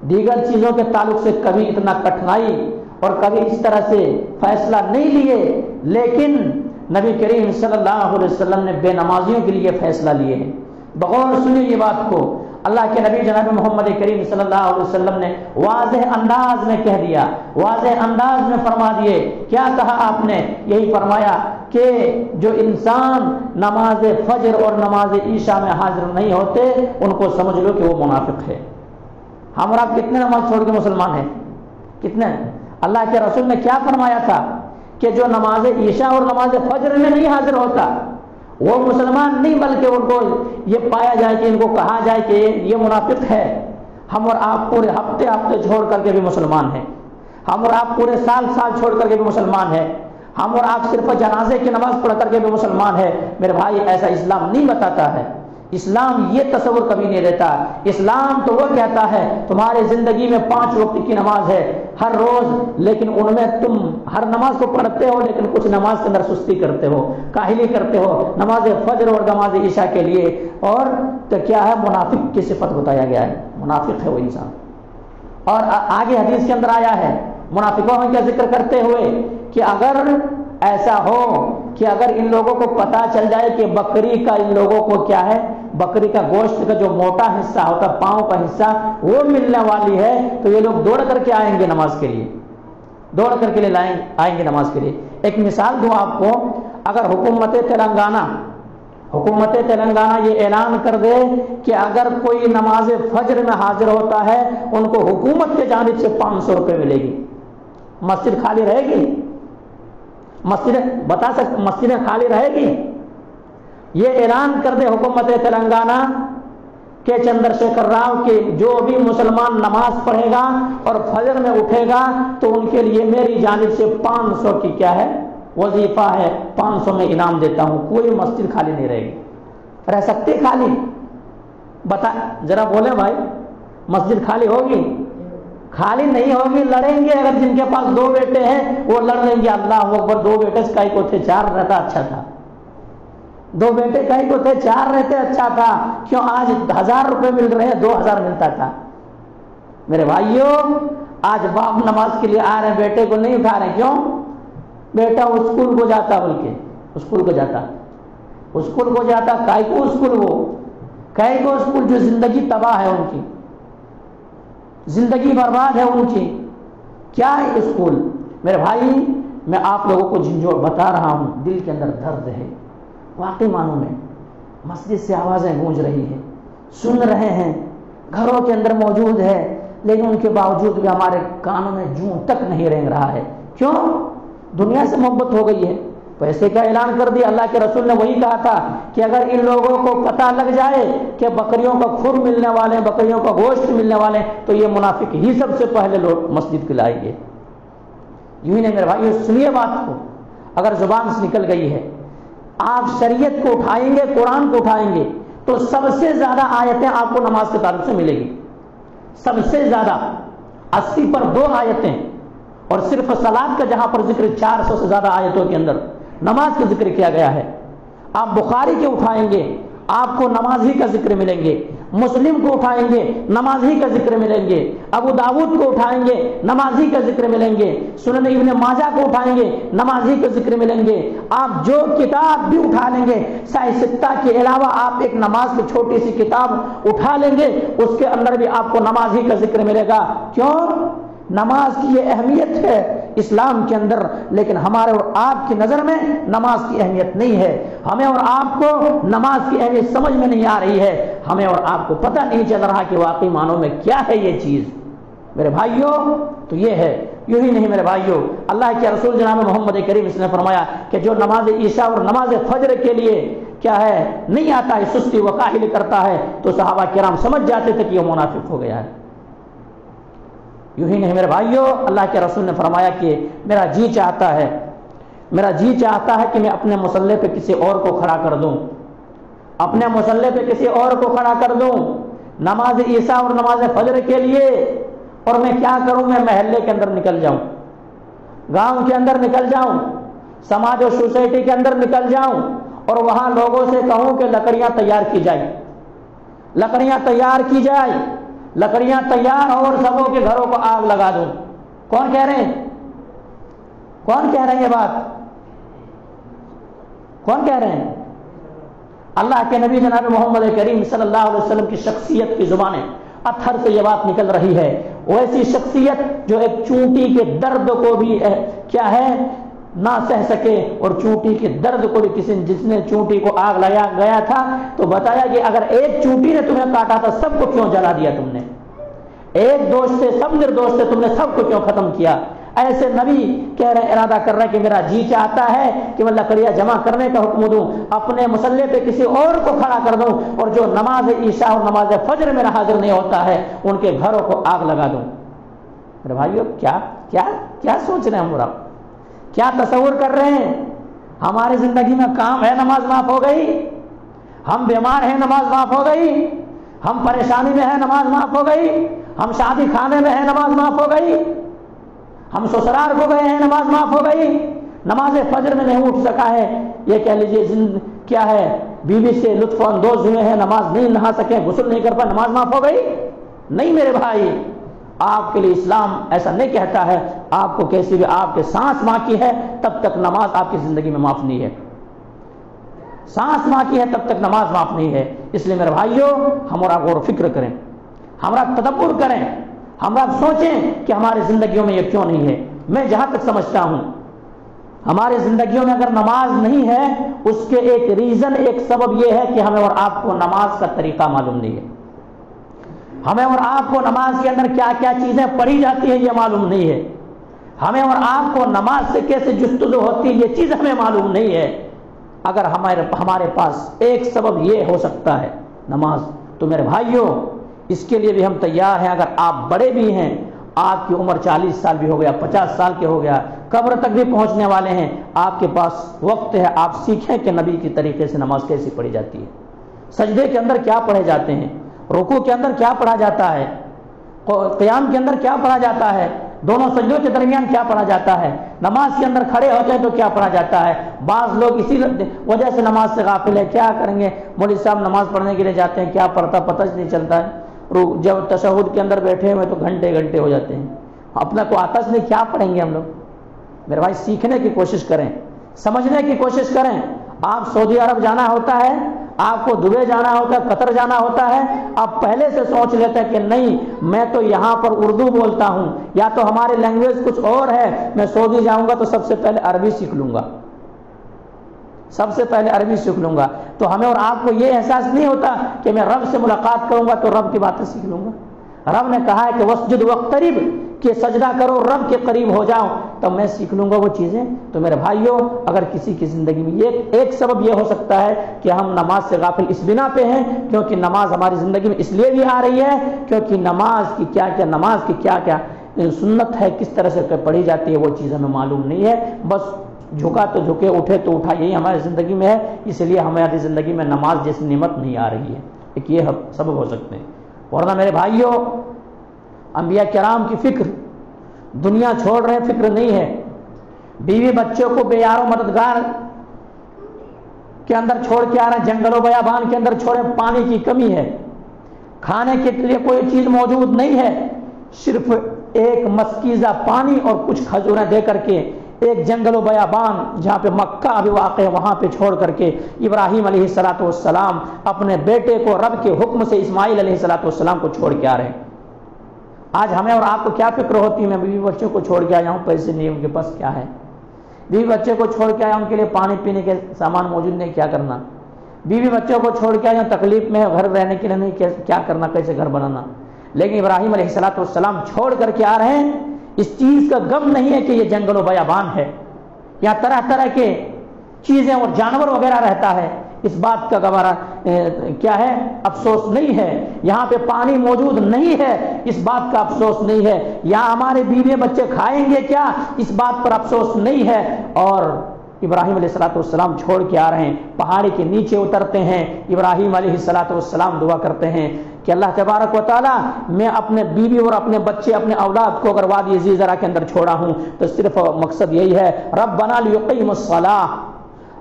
دیگر چیزوں کے تعلق سے کبھی اتنا کٹھنائی اور کبھی اس طرح سے فیصلہ نہیں لیے، لیکن نبی کریم صلی اللہ علیہ وسلم نے بے نمازیوں کے لیے فیصلہ لیے ہیں۔ بغور سنیے یہ بات کو، اللہ کے نبی جناب محمد کریم صلی اللہ علیہ وسلم نے واضح انداز میں کہہ دیا، واضح انداز میں فرما دیے۔ کیا کہا آپ نے؟ یہی فرمایا کہ جو انسان نماز فجر اور نماز عشاء میں حاضر نہیں ہوتے ان کو سمجھ لو کہ وہ منافق ہے۔ ہم اور آپ کتنے نماز چھوڑ کے مسلمان ہیں؟ کتنے؟ اللہ کے رسول نے کیا فرمایا تھا کہ جو نماز عشاء اور نماز فجر میں نہیں حاضر ہوتا وہ مسلمان نہیں، بلکہ ان کو یہ پایا جائے کہ ان کو کہا جائے کہ یہ منافق ہے۔ ہم اور آپ پورے ہفتے چھوڑ کر کے بھی مسلمان ہیں، ہم اور آپ پورے سال چھوڑ کر کے بھی مسلمان ہیں، ہم اور آپ صرف جنازے کی نماز پڑھ کر کے بھی مسلمان ہیں۔ میرے بھائی ایسا اسلام نہیں بتاتا ہے، اسلام یہ تصور کبھی نہیں دیتا۔ اسلام تو وہ کہتا ہے تمہاری زندگی میں 5 وقت کی نماز ہے ہر روز، لیکن ان میں تم ہر نماز کو پڑھتے ہو لیکن کچھ نماز کے اندر سستی کرتے ہو، کاہلی کرتے ہو، نماز فجر اور نماز عشاء کے لیے۔ اور تو کیا ہے؟ منافق کی صفت بتایا گیا ہے، منافق ہے وہ انسان۔ اور آگے حدیث کے اندر آیا ہے منافقوں کا ذکر کرتے ہوئے کہ اگر ایسا ہو کہ اگر ان لوگوں کو پتا چل جائے کہ بکری کا ان لوگوں کو کیا ہے، بکری کا گوشت کا جو موٹا حصہ ہوتا ہے، پاؤں کا حصہ، وہ ملنے والی ہے تو یہ لوگ دوڑ کر کے آئیں گے نماز کے لیے، دوڑ کر کے لیے آئیں گے نماز کے لیے۔ ایک مثال دوں آپ کو، اگر حکومت تلنگانہ یہ اعلان کر دے کہ اگر کوئی نماز فجر میں حاضر ہوتا ہے ان کو حکومت کے جانب سے 500 روپے ملے گی، مسجد خالی رہے گی؟ مسجدیں خالی رہے گی؟ یہ اعلان کر دے حکومت تلنگانہ کہ چندر شیکھر راؤ کہ جو بھی مسلمان نماز پڑھے گا اور فجر میں اٹھے گا تو ان کے لیے میری جانب سے 500 کی کیا ہے وظیفہ ہے، 500 میں انعام دیتا ہوں، کوئی مسجد خالی نہیں رہے گی۔ رہ سکتی خالی؟ بتا ذرا بولے بھائی، مسجد خالی ہوگی؟ خالی نہیں ہوگی، لڑیں گے۔ اگر جن کے پاس 2 بیٹے ہیں وہ لڑ لیں گے، اللہ اکبر 2 بیٹے کائی کو تھے 4 رہتا اچھا تھا۔ 2 بیٹے کہیں کو تھے 4 رہتے اچھا تھا، کیوں آج 1000 روپے مل رہے ہیں 2000 ملتا تھا؟ میرے بھائیوں آج باپ نماز کے لیے آ رہے ہیں، بیٹے کو نہیں اٹھا رہے، کیوں؟ بیٹا اسکول کو جاتا، بلکہ اسکول کو جاتا کائی کو اسکول، وہ کائی کو اسکول جو زندگی تباہ ہے ان کی، زندگی برباد ہے ان کی، کیا ہے اسکول؟ میرے بھائی میں آپ لوگوں کو جو بتا رہا ہوں دل کے اندر درد ہے، واقعی معنوں میں مسجد سے آوازیں گونج رہی ہیں، سن رہے ہیں، گھروں کے اندر موجود ہے، لیکن ان کے باوجود بھی ہمارے کانوں میں جوں تک نہیں رینگ رہا ہے، کیوں؟ دنیا سے محبت ہو گئی ہے، پیسے کا اعلان کر دیا۔ اللہ کے رسول نے وہی کہا تھا کہ اگر ان لوگوں کو پتہ لگ جائے کہ بکریوں کا کھر ملنے والے ہیں، بکریوں کا گوشت ملنے والے ہیں، تو یہ منافق ہی سب سے پہلے لوگ مسجد کے لائیں گے۔ یوں ہی نہیں میرے بھائی، سنیے بات کو، اگر زبان سے نکل گئی ہے، آپ شریعت کو اٹھائیں گے، قرآن کو اٹھائیں گے، تو سب سے زیادہ آیتیں آپ کو نماز کے تعلق سے ملے گی، سب سے زیادہ 80 پر 2 آیتیں، اور صرف صلاۃ کا جہاں پر ذکر 400 سے زیادہ آیتوں کے اندر نماز کا ذکر کیا گیا ہے۔ آپ بخاری کے اٹھائیں گے آپ کو نماز ہی کا ذکر ملیں گے، مسلم کو اٹھائیں گے نماز ہی کا ذکر ملیں گے، ابو داؤد کو اٹھائیں گے نماز ہی کا ذکر ملیں گے، سنن ابن ماجہ کو اٹھائیں گے نماز ہی کا ذکر ملیں گے۔ آپ جو کتاب بھی اٹھا لیں گے، سائے ستہ کے علاوہ آپ ایک نماز کی چھوٹی سی کتاب اٹھا لیں گے، اس کے اندر بھی آپ کو نماز ہی کا ذکر ملے گا۔ کیوں؟ نماز کی یہ اہمیت ہے اسلام کے اندر، لیکن ہمارے اور آپ کی نظر میں نماز کی اہمیت نہیں ہے، ہمیں اور آپ کو نماز کی اہمیت سمجھ میں نہیں آ رہی ہے، ہمیں اور آپ کو پتہ نہیں چل رہا کہ واقعی معنوں میں کیا ہے یہ چیز۔ میرے بھائیوں تو یہ ہے، یوں ہی نہیں میرے بھائیوں، اللہ کے رسول جناب محمد کریم اس نے فرمایا کہ جو نماز عشاء اور نماز فجر کے لیے کیا ہے نہیں آتا ہے، سستی و کاہلی کرتا ہے، تو صحابہ کرام سمجھ جاتے تھے کہ یہ منافق ہو گیا ہے۔ یوں ہی نہیں میرے بھائیوں، اللہ کے رسول نے فرمایا کہ میرا جی چاہتا ہے کہ میں اپنے مصلی پہ کسی اور کو کھڑا کر دوں، اپنے مصلی پہ کسی اور کو کھڑا کر دوں نماز عشاء اور نماز فجر کے لیے، اور میں کیا کروں؟ میں محلے کے اندر نکل جاؤں، گاؤں کے اندر نکل جاؤں، سماج و سوسائٹی کے اندر نکل جاؤں، اور وہاں لوگوں سے کہوں کہ لکڑیاں تیار کی جائیں، لکڑیاں تیار کی جائیں، لکڑیاں تیار اور سبوں کے گھروں کو آگ لگا دوں۔ کون کہہ رہے ہیں؟ کون کہہ رہے ہیں یہ بات؟ کون کہہ رہے ہیں؟ اللہ کے نبی جناب محمد کریم صلی اللہ علیہ وسلم کی شخصیت کی زبان اطہر سے یہ بات نکل رہی ہے، ویسی شخصیت جو ایک چونٹی کے درد کو بھی کیا ہے نہ سہ سکے، اور چونٹی کے درد کو بھی جس نے چونٹی کو آگ لگایا گیا تھا تو بتایا کہ اگر ایک چونٹی نے تمہیں کاٹا تھا سب کو کیوں جلا دیا تم نے، ایک دوست سے سب نردوش سے تم نے سب کو کیوں ختم کیا؟ ایسے نبی کہہ رہے ارادہ کر رہے کہ میرا جی چاہتا ہے کہ میں لکڑیاں جمع کرنے کا حکم دوں، اپنے مصلی پہ کسی اور کو کھڑا کر دوں، اور جو نماز عشاء اور نماز فجر میں حاضر نہیں ہوتا ہے ان کے گھروں کو آگ لگا دوں۔ میرے بھائیو کیا کیا کیا سوچ رہے ہیں ہم، کیا تصور کر رہے ہیں؟ ہماری زندگی میں کام ہے نماز معاف ہو گئی، ہم بیمار ہیں نماز معاف ہو گئی، ہم پریشانی میں ہیں نماز معاف ہو گئی، ہم شادی خانے میں ہیں نماز معاف ہو گئی، ہم سسرال کو گئے ہیں نماز معاف ہو گئی، نماز فجر میں نہیں اٹھ سکا ہے، یہ کہہ لیجیے کیا ہے بیوی سے لطف اندوز ہوئے ہیں، نماز نہیں نہا سکے، غسل نہیں کر پائے، نماز معاف ہو گئی؟ نہیں میرے بھائی، آپ کے لیے اسلام ایسا نہیں کہتا ہے، آپ کو کیسی بھی آپ کے سانس باقی ہے تب تک نماز آپ کی زندگی میں معاف نہیں ہے، سانس باقی ہے تب تک نماز معاف نہیں ہے۔ اس لیے میرے بھائیوں ہمارا غور و فکر کریں، ہمارا تدبر کریں، ہمارا سوچیں کہ ہماری زندگیوں میں یہ کیوں نہیں ہے۔ میں جہاں تک سمجھتا ہوں ہماری زندگیوں میں اگر نماز نہیں ہے اس کے ایک ریزن، ایک سبب یہ ہے کہ ہمیں اور آپ کو نماز کا طریقہ معلوم نہیں ہے، ہمیں اور آپ کو نماز کے اندر کیا کیا چیزیں پڑھی جاتی ہیں یہ معلوم نہیں ہے، ہمیں اور آپ کو نماز سے کیسے جستجو ہوتی ہے یہ چیز ہمیں معلوم نہیں ہے۔ اگر ہمارے پاس ایک سبب یہ ہو سکتا ہے نماز، تو میرے بھائیوں اس کے لیے بھی ہم تیار ہیں۔ اگر آپ بڑے بھی ہیں، آپ کی عمر 40 سال بھی ہو گیا، 50 سال کے ہو گیا، قبر تک بھی پہنچنے والے ہیں، آپ کے پاس وقت ہے، آپ سیکھیں کہ نبی کی طریقے سے نماز کیسی پڑھی جاتی ہے، سجدے کے اندر کیا پڑھے جاتے ہیں، رکوع کے اندر کیا پڑھا جاتا ہے، قیام کے اندر کیا پڑھا جاتا ہے، دونوں سجدوں کے درمیان کیا پڑھا جاتا ہے، نماز کے اندر کھڑے ہوتے ہیں تو کیا پڑھا جاتا ہے۔ بعض لوگ اسی وجہ سے نماز سے غافل ہے، کیا کریں گے، مولوی صاحب نماز پڑھنے کے لیے جاتے ہیں، کیا پڑھتا پتہ نہیں چلتا ہے، جب تشہد کے اندر بیٹھے ہوئے تو گھنٹے گھنٹے ہو جاتے ہیں، اپنا کو آتا نہیں، کیا پڑھیں گے ہم لوگ۔ میرے بھائی سیکھنے کی کوشش کریں، سمجھنے کی کوشش کریں۔ آپ سعودی عرب جانا ہوتا ہے، آپ کو دبئی جانا ہوتا ہے، قطر جانا ہوتا ہے، آپ پہلے سے سوچ لیتے ہیں کہ نہیں میں تو یہاں پر اردو بولتا ہوں یا تو ہماری لینگویج کچھ اور ہے، میں سعودی جاؤں گا تو سب سے پہلے عربی سیکھ لوں گا، سب سے پہلے عربی سیکھ لوں گا۔ تو ہمیں اور آپ کو یہ احساس نہیں ہوتا کہ میں رب سے ملاقات کروں گا تو رب کی باتیں سیکھ لوں گا۔ رب نے کہا ہے کہ وسجد واقترب، کہ سجدہ کرو رب کے قریب ہو جاؤ، تو میں سیکھ لوں گا وہ چیزیں۔ تو میرے بھائیوں، اگر کسی کی زندگی میں یہ ایک سبب یہ ہو سکتا ہے کہ ہم نماز سے غافل اس بنا پہ ہیں کیونکہ نماز ہماری زندگی میں اس لیے بھی آ رہی ہے کیونکہ نماز کی کیا کیا سنت ہے، کس طرح سے پڑھی جاتی ہے، وہ چیز ہمیں معلوم نہیں ہے۔ بس جھکا تو جھکے، اٹھے تو اٹھا، یہی ہماری زندگی میں ہے، اس لیے ہماری زندگی میں نماز جیسی نعمت نہیں آ رہی ہے۔ ایک یہ سبب ہو سکتے ہیں۔ ورنہ میرے بھائیوں، انبیاء کرام کی فکر دنیا چھوڑ رہے ہیں، فکر نہیں ہے، بیوی بچوں کو بے یار و مددگار کے اندر چھوڑ کے آ رہے ہیں، جنگل و بیابان کے اندر چھوڑے، پانی کی کمی ہے، کھانے کے لیے کوئی چیز موجود نہیں ہے، صرف ایک مسکیزہ پانی اور کچھ کھجوریں دے کر کے ایک جنگل و بیابان جہاں پہ مکہ ابھی واقع ہے وہاں پہ چھوڑ کر کے ابراہیم علیہ السلام اپنے بیٹے کو رب کے حکم سے اسماعیل علیہ السلام کو چھوڑ کے آ رہے ہیں۔ آج ہمیں اور آپ کو کیا فکر ہوتی ہے، میں بیوی بچوں کو چھوڑ کے آیا ہوں، پیسے نہیں ان کے پاس، کیا ہے، بیوی بچے کو چھوڑ کے آیا ان کے لیے پانی پینے کے سامان موجود نہیں، کیا کرنا، بیوی بچوں کو چھوڑ کے آیا تکلیف میں، گھر رہنے کے لیے نہیں، کیا کرنا، کیسے گھر بنانا۔ لیکن ابراہیم علیہ السلام چھوڑ کر کے آ رہے ہیں، اس چیز کا غم نہیں ہے کہ یہ جنگل و بیابان ہے، یہاں طرح طرح کے چیزیں اور جانور وغیرہ رہتا ہے، اس بات کا گوارا کیا ہے، افسوس نہیں ہے، یہاں پہ پانی موجود نہیں ہے، اس بات کا افسوس نہیں ہے، یہاں ہمارے بیوی بچے کھائیں گے کیا، اس بات پر افسوس نہیں ہے۔ اور ابراہیم علیہ السلام چھوڑ کے آ رہے ہیں، پہاڑی کے نیچے اترتے ہیں، ابراہیم علیہ السلام دعا کرتے ہیں کہ اللہ تبارک و تعالیٰ، میں اپنے بیوی اور اپنے بچے، اپنے اولاد کو اگر وادی زیزرا کے اندر چھوڑا ہوں تو صرف مقصد یہی ہے، ربنا لیقیم الصلاۃ،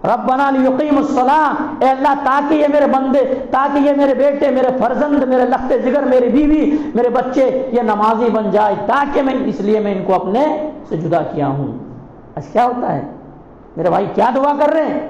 ربنا لیقیم الصلاۃ، اے اللہ تاکہ یہ میرے بندے، تاکہ یہ میرے بیٹے، میرے فرزند، میرے لخت جگر، میری بیوی، میرے بچے یہ نمازی بن جائے، تاکہ میں اس لیے میں ان کو اپنے سے جدا کیا ہوں۔ ایسا کیا ہوتا ہے میرے بھائی، کیا دعا کر رہے ہیں،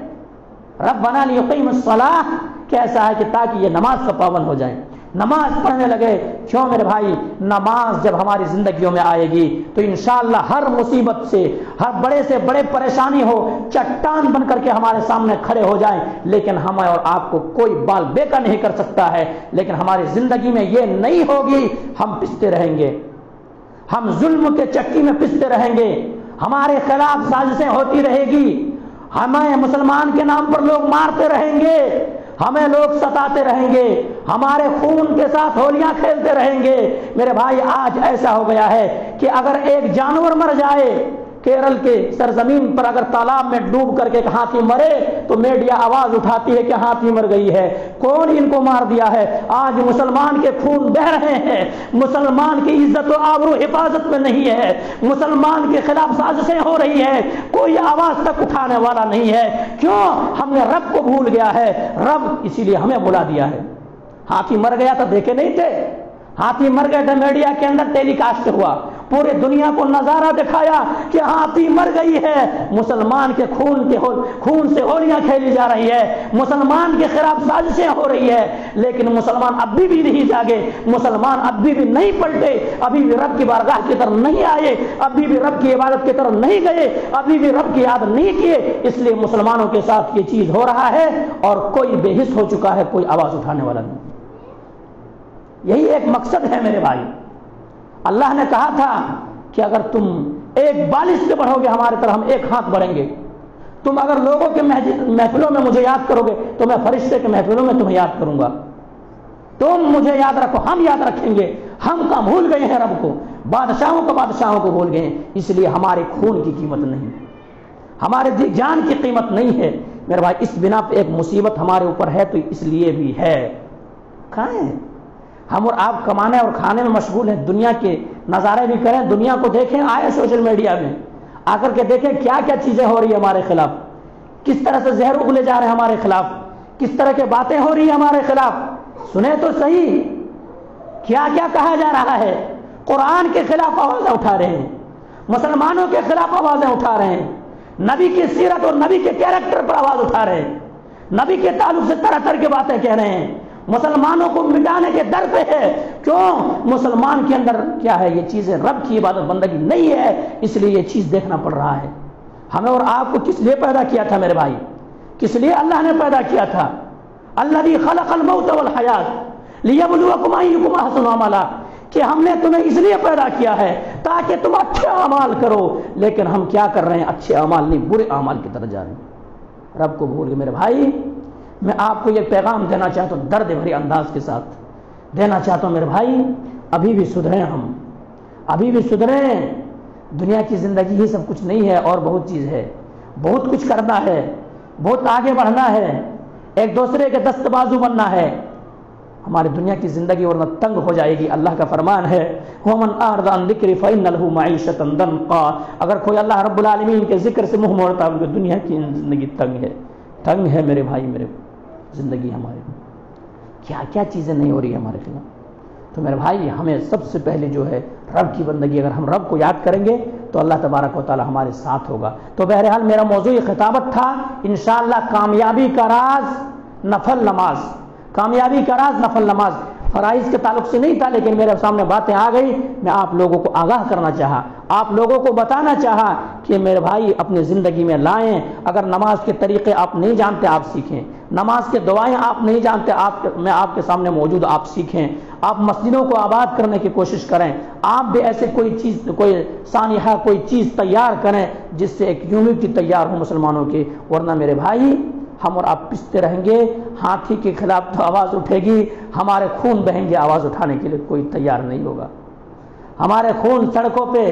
ربنا لیقیم الصلاۃ، کیسا ہے کہ تاکہ یہ نماز کا پابند ہو جائیں، نماز پڑھنے لگے۔ کیوں میرے بھائی، نماز جب ہماری زندگیوں میں آئے گی تو انشاءاللہ ہر مصیبت سے، ہر بڑے سے بڑے پریشانی ہو، چٹان بن کر کے ہمارے سامنے کھڑے ہو جائیں، لیکن ہمیں اور آپ کو کوئی بال بیکا نہیں کر سکتا ہے۔ لیکن ہماری زندگی میں یہ نہیں ہوگی، ہم پستے رہیں گے، ہم ظلم کے چکی میں پستے رہیں گے، ہمارے خلاف سازشیں ہوتی رہے گی، ہمیں مسلمان کے نام پر لوگ مارتے رہیں گے، ہمیں لوگ ستاتے رہیں گے، ہمارے خون کے ساتھ ہولیاں کھیلتے رہیں گے۔ میرے بھائی آج ایسا ہو گیا ہے کہ اگر ایک جانور مر جائے، کیرل کے سرزمین پر اگر تالاب میں ڈوب کر کے ایک ہاتھی مرے تو میڈیا آواز اٹھاتی ہے کہ ہاتھی مر گئی ہے، کون ان کو مار دیا ہے۔ آج مسلمان کے خون بہ رہے ہیں، مسلمان کی عزت و آبرو حفاظت میں نہیں ہے، مسلمان کے خلاف سازشیں ہو رہی ہے، کوئی آواز تک اٹھانے والا نہیں ہے۔ کیوں؟ ہم نے رب کو بھول گیا ہے، رب اسی لیے ہمیں بلا دیا ہے۔ ہاتھی مر گیا تو دیکھے نہیں تھے، ہاتھی مر گئے تھے، میڈیا کے اندر ٹیلی کاسٹ ہوا، پورے دنیا کو نظارہ دکھایا کہ ہاتھی مر گئی ہے، مسلمان کے خون سے ہولیاں کھیلی جا رہی ہے، مسلمان کے خلاف سازشیں ہو رہی ہے، لیکن مسلمان ابھی بھی نہیں جاگے، مسلمان ابھی بھی نہیں پلٹے، ابھی بھی رب کی بارگاہ کی طرف نہیں آئے، ابھی بھی رب کی عبادت کی طرف نہیں گئے، ابھی بھی رب کی یاد نہیں کیے۔ اس لیے مسلمانوں کے ساتھ یہ چیز ہو رہا ہے اور کوئی بے حس ہو چکا ہے، کوئی آواز اٹھانے والا نہیں۔ یہی ایک مقصد ہے میرے بھائی۔ اللہ نے کہا تھا کہ اگر تم ایک بالش سے بڑھو گے ہمارے طرح، ہم ایک ہاتھ بڑھیں گے۔ تم اگر لوگوں کے محفلوں میں مجھے یاد کرو گے تو میں فرشتے کے محفلوں میں تمہیں یاد کروں گا۔ تم مجھے یاد رکھو، ہم یاد رکھیں گے۔ ہم کا بھول گئے ہیں رب کو، بادشاہوں کو بھول گئے ہیں، اس لیے ہمارے خون کی قیمت نہیں، ہمارے جان کی قیمت نہیں ہے۔ میرے بھائی اس بنا پہ ایک مصیبت ہمارے اوپر ہے تو اس لیے بھی ہے، کھائیں ہم اور آپ کمانے اور کھانے میں مشغول ہیں، دنیا کے نظارے بھی کریں، دنیا کو دیکھیں، آئے سوشل میڈیا میں آ کر کے دیکھیں کیا کیا چیزیں ہو رہی ہیں ہمارے خلاف، کس طرح سے زہر اگلے جا رہے ہیں ہمارے خلاف، کس طرح کے باتیں ہو رہی ہیں ہمارے خلاف۔ سنیں تو صحیح کیا کیا کہا جا رہا ہے۔ قرآن کے خلاف آوازیں اٹھا رہے ہیں، مسلمانوں کے خلاف آوازیں اٹھا رہے ہیں، نبی کی سیرت اور نبی کے کیریکٹر پر آواز اٹھا رہے ہیں، نبی کے تعلق سے طرح طرح کی باتیں کہہ رہے ہیں، مسلمانوں کو مٹانے کے در پہ ہے۔ کیوں؟ مسلمان کے اندر کیا ہے؟ یہ چیزیں رب کی عبادت بندگی نہیں ہے، اس لیے یہ چیز دیکھنا پڑ رہا ہے۔ ہمیں اور آپ کو کس لیے پیدا کیا تھا میرے بھائی؟ کس لیے اللہ نے پیدا کیا تھا؟ الذی خلق الموت والحیات لیبلوکم ایکم احسن عملا، کہ ہم نے تمہیں اس لیے پیدا کیا ہے تاکہ تم اچھے اعمال کرو، لیکن ہم کیا کر رہے ہیں؟ اچھے اعمال نہیں، برے اعمال کی طرف جا رہے ہیں، رب کو بھول گئے۔ میرے بھائی میں آپ کو یہ پیغام دینا چاہتا ہوں، درد بھری انداز کے ساتھ دینا چاہتا ہوں، میرے بھائی ابھی بھی سدھریں، ہم ابھی بھی سدھریں۔ دنیا کی زندگی ہی سب کچھ نہیں ہے، اور بہت چیز ہے، بہت کچھ کرنا ہے، بہت آگے بڑھنا ہے، ایک دوسرے کے دست بازو بننا ہے۔ ہماری دنیا کی زندگی ورنہ تنگ ہو جائے گی۔ اللہ کا فرمان ہے وَمَنْ أَعْرَضَ عَنْ ذِكْرِي فَإِنَّ لَهُ مَعِيشَةً ضَنْكًا، اگر کوئی اللہ رب العالمین کے ذکر سے منہ موڑتا ہے، دنیا کی زندگی تنگ ہے میرے بھائی، میرے زندگی ہماری کیا کیا چیزیں نہیں ہو رہی ہے ہمارے خلاف۔ تو میرے بھائی ہمیں سب سے پہلے جو ہے رب کی بندگی، اگر ہم رب کو یاد کریں گے تو اللہ تبارک و تعالی ہمارے ساتھ ہوگا۔ تو بہرحال میرا موضوع خطابت تھا انشاءاللہ کامیابی کا راز نفل نماز، کامیابی کا راز نفل نماز۔ فرائض کے تعلق سے نہیں تھا، لیکن میرے سامنے باتیں آ گئی، میں آپ لوگوں کو آگاہ کرنا چاہا، آپ لوگوں کو بتانا چاہا کہ میرے بھائی اپنی زندگی میں لائیں۔ اگر نماز کے طریقے آپ نہیں جانتے آپ سیکھیں، نماز کے دعائیں آپ نہیں جانتے میں آپ کے سامنے موجود، آپ سیکھیں۔ آپ مسجدوں کو آباد کرنے کی کوشش کریں، آپ بھی ایسے کوئی سانحہ کوئی چیز تیار کریں جس سے ایک یونٹی تیار ہو مسلمانوں کی، ورنہ میرے بھائی ہم اور آپ پستے رہیں گے، ہاتھی کے خلاف تو آواز اٹھے گی، ہمارے خون بہیں گے، آواز اٹھانے کے لیے کوئی تیار نہیں ہوگا۔ ہمارے خون سڑکوں پہ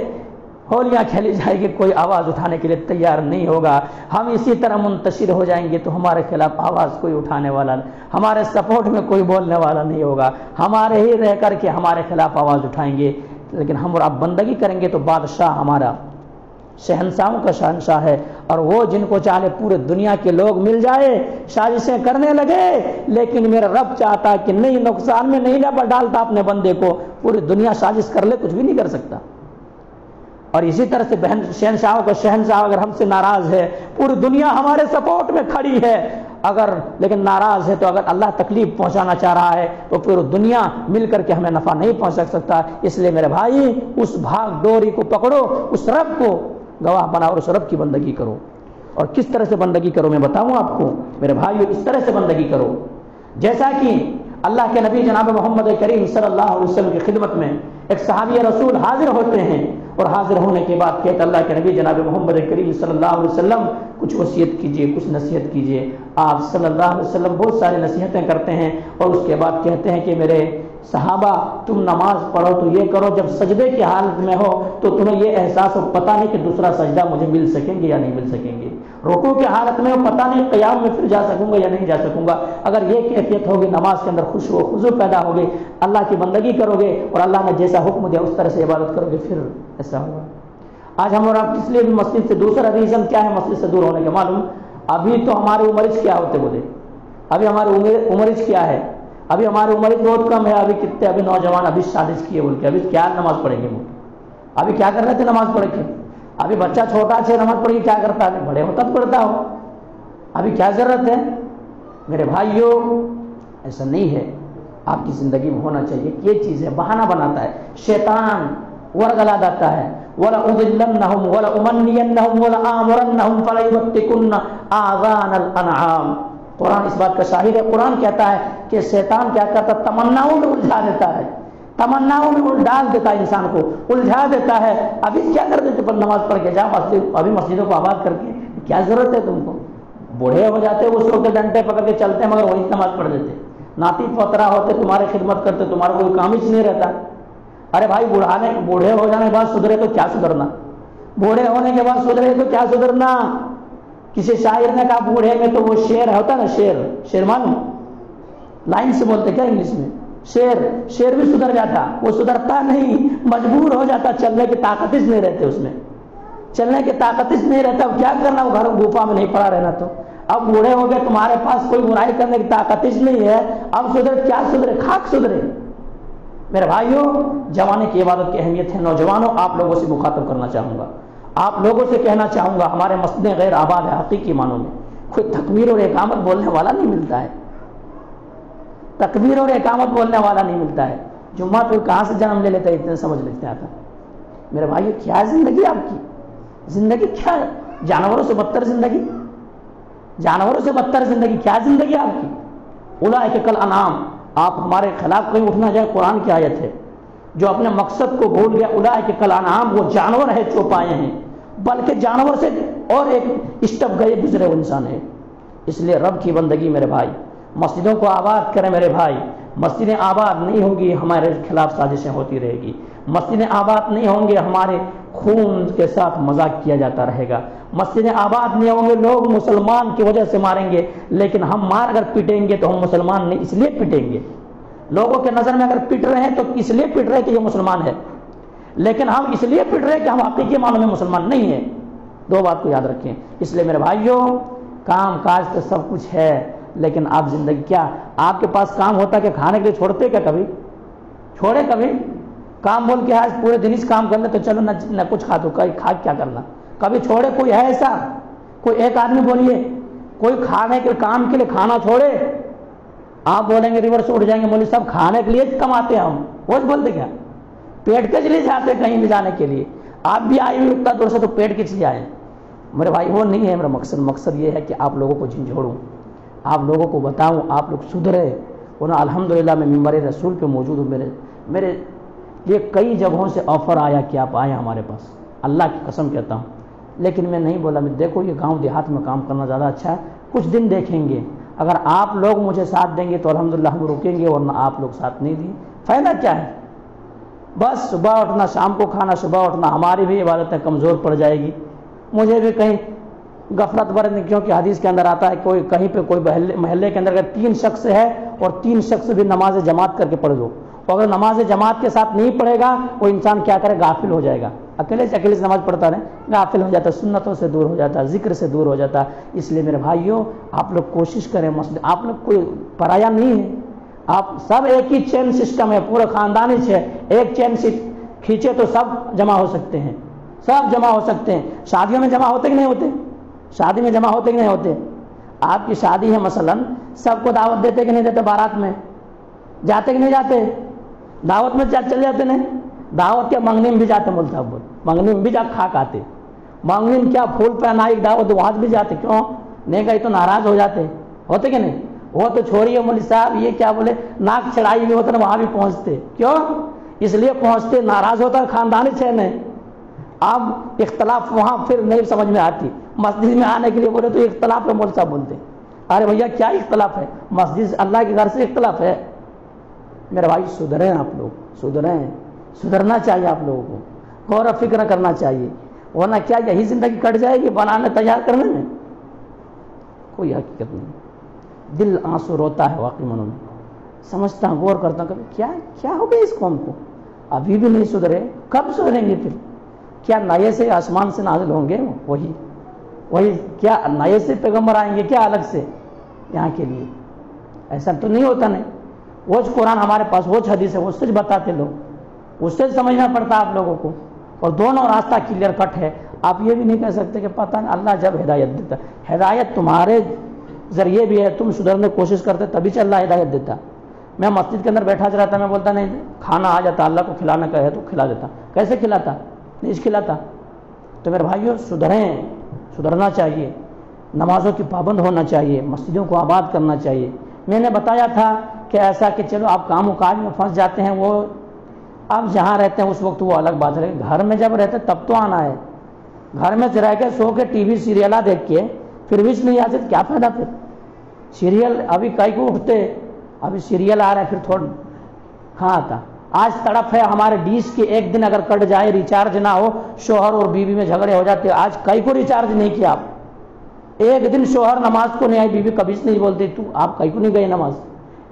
ہولیاں کھیلی جائے گی، کوئی آواز اٹھانے کے لیے تیار نہیں ہوگا۔ ہم اسی طرح منتشر ہو جائیں گے تو ہمارے خلاف آواز کوئی اٹھانے والا نہیں، ہمارے سپورٹ میں کوئی بولنے والا نہیں ہوگا، ہمارے ہی رہ کر کے ہمارے خلاف آواز اٹھائیں گے۔ لیکن ہم اور آپ بندگی کریں گے تو بادشاہ ہمارا شہنشاہوں کا شہنشاہ ہے، اور وہ جن کو چاہے پورے دنیا کے لوگ مل جائے سازشیں کرنے لگے، لیکن میرا رب چاہتا ہے کہ نہیں، نقصان میں نہیں ڈالتا اپنے بندے کو، پوری دنیا سازش کر لے کچھ بھی نہیں کر سکتا۔ اور اسی طرح سے شہنشاہوں کا شہنشاہ اگر ہم سے ناراض ہے، پوری دنیا ہمارے سپورٹ میں کھڑی ہے، لیکن ناراض ہے تو اگر اللہ تکلیف پہنچانا چاہ رہا ہے تو پوری دنیا مل کر کے ہمیں نفع نہیں پہنچ سکتا۔ اس لیے میرے بھائی اس بھاگ ڈوری کو پکڑو، اس رب کو گواہ بناؤ اور اس رب کی بندگی کرو۔ اور کس طرح سے بندگی کرو میں بتاؤں آپ کو میرے بھائیو، اس طرح سے بندگی کرو جیسا کہ اللہ کے نبی جناب محمد کریم صلی اللہ علیہ وسلم کی خدمت میں ایک صحابی رسول حاضر ہوتے ہیں، اور حاضر ہونے کے بعد کہتے اللہ کے نبی جناب محمد کریم صلی اللہ علیہ وسلم کچھ وصیت کیجئے، کچھ نصیحت کیجئے۔ آپ صلی اللہ علیہ وسلم بہت ساری نصیحتیں کرتے ہیں، اور اس کے بعد کہتے ہیں کہ میرے صحابہ تم نماز پڑھو تو یہ کرو، جب سجدے کی حالت میں ہو تو تمہیں یہ احساس ہو پتہ نہیں کہ دوسرا سجدہ مجھے مل سکیں گے یا نہیں مل سکیں گے، رکوع کی حالت میں ہو پتہ نہیں قیام میں پھر جا سکوں گا یا نہیں جا سکوں گا۔ اگر یہ کیفیت ہوگی، نماز کے اندر خشوع و خضوع پیدا ہوگی، اللہ کی بندگی کرو گے اور اللہ نے جیسا حکم دیا اس طرح سے عبادت کرو گے، پھر ایسا ہوگا۔ آج ہم اور آپ کس لیے بھی مسجد سے دوسرا ریزن کیا ہے مسجد سے دور ہونے کا معلوم؟ ابھی تو ہماری عمرش کیا ہوتے بولے، ابھی ہماری عمرش کیا ہے، ابھی ہماری عمر بہت کم ہے، ابھی نوجوان ابھی شادی کیے بول کے ابھی کیا نماز پڑھیں گے، وہ ابھی کیا کر رہے تھے نماز پڑھ کے؟ ابھی بچہ چھوٹا ہے نماز پڑھ کے کیا کرتا ہے، بڑے ہوتا تو پڑھتا ہو، ابھی کیا ضرورت ہے؟ میرے بھائیوں ایسا نہیں ہے، آپ کی زندگی میں ہونا چاہیے۔ یہ چیز ہے بہانہ بناتا ہے شیطان، ورگلا دیتا ہے وَلَأُضِلَّنَّهُمْ وَلَأُمَنِّيَنَّهُمْ وَلَآمُرَنَّهُمْ فَلَيُبَتِّكُنَّ آذَانَ الْأَنْعَامِ۔ قرآن اس بات کا شاہد ہے، قرآن کہتا ہے کہ شیطان کیا کرتا ہے، تمناؤں میں الجھا دیتا ہے، تمناؤں میں ڈال دیتا ہے، انسان کو الجھا دیتا ہے۔ ابھی کیا کر دیتے پر نماز پڑھ کے جا مسجد، ابھی مسجدوں کو آباد کر کے کیا ضرورت ہے تم کو؟ بوڑھے ہو جاتے اس وقت ڈنڈے پکڑ کے چلتے ہیں، مگر وہی نماز پڑھ دیتے، ناتی پوترا ہوتے تمہارے خدمت کرتے، تمہارا کوئی کام ہی نہیں رہتا۔ ارے بھائی بوڑھے ہو جانے کے بعد سدھرے تو کیا سدھرنا، بوڑھے ہونے کے بعد سدھرے تو کیا سدھرنا۔ کسی شاعر نے کہا بوڑھے میں تو وہ شیر ہوتا نا، شیر معلوم، لائن سے بولتے کیا انگلش میں، شیر بھی سدھر جاتا، وہ سدھرتا نہیں، مجبور ہو جاتا، چلنے کی طاقت ہی نہیں رہتے، اس میں چلنے کی طاقت ہی نہیں رہتا، اب کیا کرنا، وہ گھر گوفا میں نہیں پڑا رہنا، تو اب بوڑھے ہو گئے، تمہارے پاس کوئی برائی کرنے کی طاقت ہی نہیں ہے، اب سدھرے کیا سدھرے، خاک سدھرے۔ میرے بھائیوں، جوانے کی عبادت کی اہمیت ہے۔ نوجوانوں، آپ لوگوں سے مخاطب کرنا چاہوں گا، آپ لوگوں سے کہنا چاہوں گا، ہمارے مسجدیں غیر آباد ہے، حقیقی معنوں میں کوئی تکبیر اور اقامت بولنے والا نہیں ملتا ہے، تکبیر اور اقامت بولنے والا نہیں ملتا ہے۔ جمعہ پہ کہاں سے جنم لے لیتا ہے، اتنے سمجھ لیتے آتا۔ میرے بھائیو، کیا زندگی آپ کی، زندگی کیا ہے؟ جانوروں سے بدتر زندگی، جانوروں سے بدتر زندگی، کیا زندگی آپ کی؟ اولئک کالانعام، آپ ہمارے خلاف کہیں اٹھنا جائے، قرآن کی آیت ہے، جو اپنے مقصد کو بھول گیا، اولئک کالانعام، وہ جانور ہے چوپائے ہیں، بلکہ جانور سے اور ایک اسٹپ گئے گزرے وہ انسان ہے۔ اس لیے رب کی بندگی میرے بھائی، مسجدوں کو آباد کریں میرے بھائی، مسجدیں آباد نہیں ہوں گی، ہمارے خلاف سازشیں ہوتی رہے گی، مسجدیں آباد نہیں ہوں گے، ہمارے خون کے ساتھ مذاق کیا جاتا رہے گا، مسجدیں آباد نہیں ہوں گے، لوگ مسلمان کی وجہ سے ماریں گے، لیکن ہم مار اگر پٹیں گے تو ہم مسلمان نہیں اس لیے پٹیں گے، لوگوں کے نظر میں اگر پٹ رہے ہیں تو اس لیے پٹ رہے ہیں کہ یہ مسلمان ہے، لیکن ہم اس لیے پٹ رہے ہیں کہ ہم حقیقی معنوں میں مسلمان نہیں ہیں۔ دو بات کو یاد رکھیں۔ اس لیے میرے بھائیوں، کام کاج تو سب کچھ ہے، لیکن آپ زندگی کیا، آپ کے پاس کام ہوتا کہ کھانے کے لیے چھوڑتے کیا؟ کبھی چھوڑے؟ کبھی کام بول کے آج پورے دن اس کام کر لے تو چلو نہ کچھ کھا تو کھا کیا کرنا، کبھی چھوڑے؟ کوئی ہے ایسا؟ کوئی ایک آدمی بولیے کوئی کھانے کے کام کے لیے کھانا چھوڑے؟ آپ بولیں گے ریورس اٹھ جائیں گے، مولوی صاحب کھانے کے لیے کماتے ہیں ہم، وہ بولتے کیا؟ پیٹ کے لیے جاتے کہیں بھی جانے کے لیے، آپ بھی آئے ہوئے اتنا دور سے تو پیٹ کے لیے آئے۔ میرے بھائی وہ نہیں ہے میرا مقصد یہ ہے کہ آپ لوگوں کو جھنجھوڑوں، آپ لوگوں کو بتاؤں، آپ لوگ سدھرے، ورنہ الحمدللہ میں ممبر رسول پہ موجود ہوں، میرے یہ کئی جگہوں سے آفر آیا کہ آپ آئیں ہمارے پاس، اللہ کی قسم کہتا ہوں، لیکن میں نہیں بولا، میں دیکھو یہ گاؤں دیہات میں کام کرنا زیادہ اچھا ہے، کچھ دن دیکھیں گے، اگر آپ لوگ مجھے ساتھ دیں گے تو الحمدللہ ہم رکیں گے، ورنہ آپ لوگ ساتھ نہیں دیں، فائدہ کیا ہے؟ بس صبح اٹھنا، شام کو کھانا، صبح اٹھنا، ہماری بھی عبادتیں کمزور پڑ جائے گی، مجھے بھی کہیں غفلت برتنی، کیونکہ حدیث کے اندر آتا ہے کوئی کہیں پہ کوئی محلے کے اندر اگر 3 شخص ہے اور 3 شخص بھی نماز جماعت کر کے پڑھ دو، تو اگر نماز جماعت کے ساتھ نہیں پڑھے گا وہ انسان کیا کرے؟ غافل ہو جائے گا، اکیلے سے نماز پڑھتا رہے، غافل ہو جاتا ہے، سنتوں سے دور ہو جاتا ہے، ذکر سے دور ہو جاتا ہے۔ اس لیے میرے بھائیوں، آپ لوگ کوشش کریں، آپ لوگ کوئی پرایا نہیں ہے، آپ سب ایک ہی چین سسٹم ہے، پورے خاندانی سے ایک چین سے کھینچے تو سب جمع ہو سکتے ہیں، سب جمع ہو سکتے ہیں۔ شادیوں میں جمع ہوتے کہ نہیں ہوتے؟ شادی میں جمع ہوتے کہ نہیں ہوتے؟ آپ کی شادی ہے مثلا، سب کو دعوت دیتے کہ نہیں دیتے؟ بارات میں جاتے کہ نہیں جاتے؟ دعوت میں چلے جاتے نہیں؟ دعوت کے منگنی میں بھی جاتے، مول صاحب بول، منگنی میں بھی جا کھا آتے، منگنی میں کیا پھول پہنائی دعوت وہاں بھی جاتے، کیوں نہیں گئی تو ناراض ہو جاتے، ہوتے کہ نہیں؟ وہ تو چھوڑیے مولوی صاحب، یہ کیا بولے، ناک چڑھائی بھی ہوتا نا، وہاں بھی پہنچتے، کیوں؟ اس لیے پہنچتے، ناراض ہوتا ہے خاندانی چین ہے۔ اب اختلاف وہاں پھر نہیں سمجھ میں آتی، مسجد میں آنے کے لیے بولے تو اختلاف ہے، مول صاحب بولتے، ارے بھیا کیا اختلاف ہے؟ مسجد اللہ کے گھر سے اختلاف ہے۔ میرے بھائی سدھریں، آپ لوگ سدھریں، سدھرنا چاہیے، آپ لوگوں کو غور و فکر کرنا چاہیے، ورنہ کیا یہی زندگی کٹ جائے گی بنانے تیار کرنے میں؟ کوئی حقیقت نہیں، دل آنسو روتا ہے واقعی منوں میں، سمجھتا ہوں، غور کرتا ہوں، کبھی کیا ہو گیا اس قوم کو، ابھی بھی نہیں سدھرے، کب سدھریں گے پھر؟ کیا نئے سے آسمان سے نازل ہوں گے؟ وہی کیا نئے سے پیغمبر آئیں گے کیا الگ سے یہاں کے لیے؟ ایسا تو نہیں ہوتا، نہیں، وہ قرآن ہمارے پاس، وہ حدیث ہے، وہ سچ بتاتے لوگ، اس سے سمجھنا پڑتا آپ لوگوں کو، اور دونوں راستہ کلیئر کٹ ہے۔ آپ یہ بھی نہیں کہہ سکتے کہ پتہ نہیں اللہ جب ہدایت دیتا، ہدایت تمہارے ذریعے بھی ہے، تم سدھرنے کی کوشش کرتے تبھی سے اللہ ہدایت دیتا۔ میں مسجد کے اندر بیٹھا رہتا، میں بولتا نہیں کھانا آ جاتا، اللہ کو کھلانا کا ہے تو کھلا دیتا، کیسے کھلاتا؟ نہیں کھلاتا۔ تو میرے بھائیوں سدھریں، سدھرنا چاہیے، نمازوں کی پابند ہونا چاہیے، مسجدوں کو آباد کرنا چاہیے۔ میں نے بتایا تھا کہ ایسا کہ چلو آپ کام و کاج میں پھنس جاتے ہیں، وہ آپ جہاں رہتے ہیں اس وقت وہ الگ بات ہے، گھر میں جب رہتے تب تو آنا ہے، گھر میں رہ کے سو کے ٹی وی سیریلہ دیکھ کے پھر بھی نہیں آتے کیا فائدہ؟ پھر سیریل ابھی کئی کو اٹھتے، ابھی سیریل آ رہا ہے، پھر تھوڑا کہاں آتا؟ آج تڑپ ہے ہمارے ڈیش کے، ایک دن اگر کٹ جائے ریچارج نہ ہو، شوہر اور بیوی میں جھگڑے ہو جاتے۔ آج کئی کو ریچارج نہیں کیا آپ، ایک دن شوہر نماز کو نہیں آئی، بیوی کبھی سے نہیں بولتی تو آپ کئی کو نہیں گئے نماز،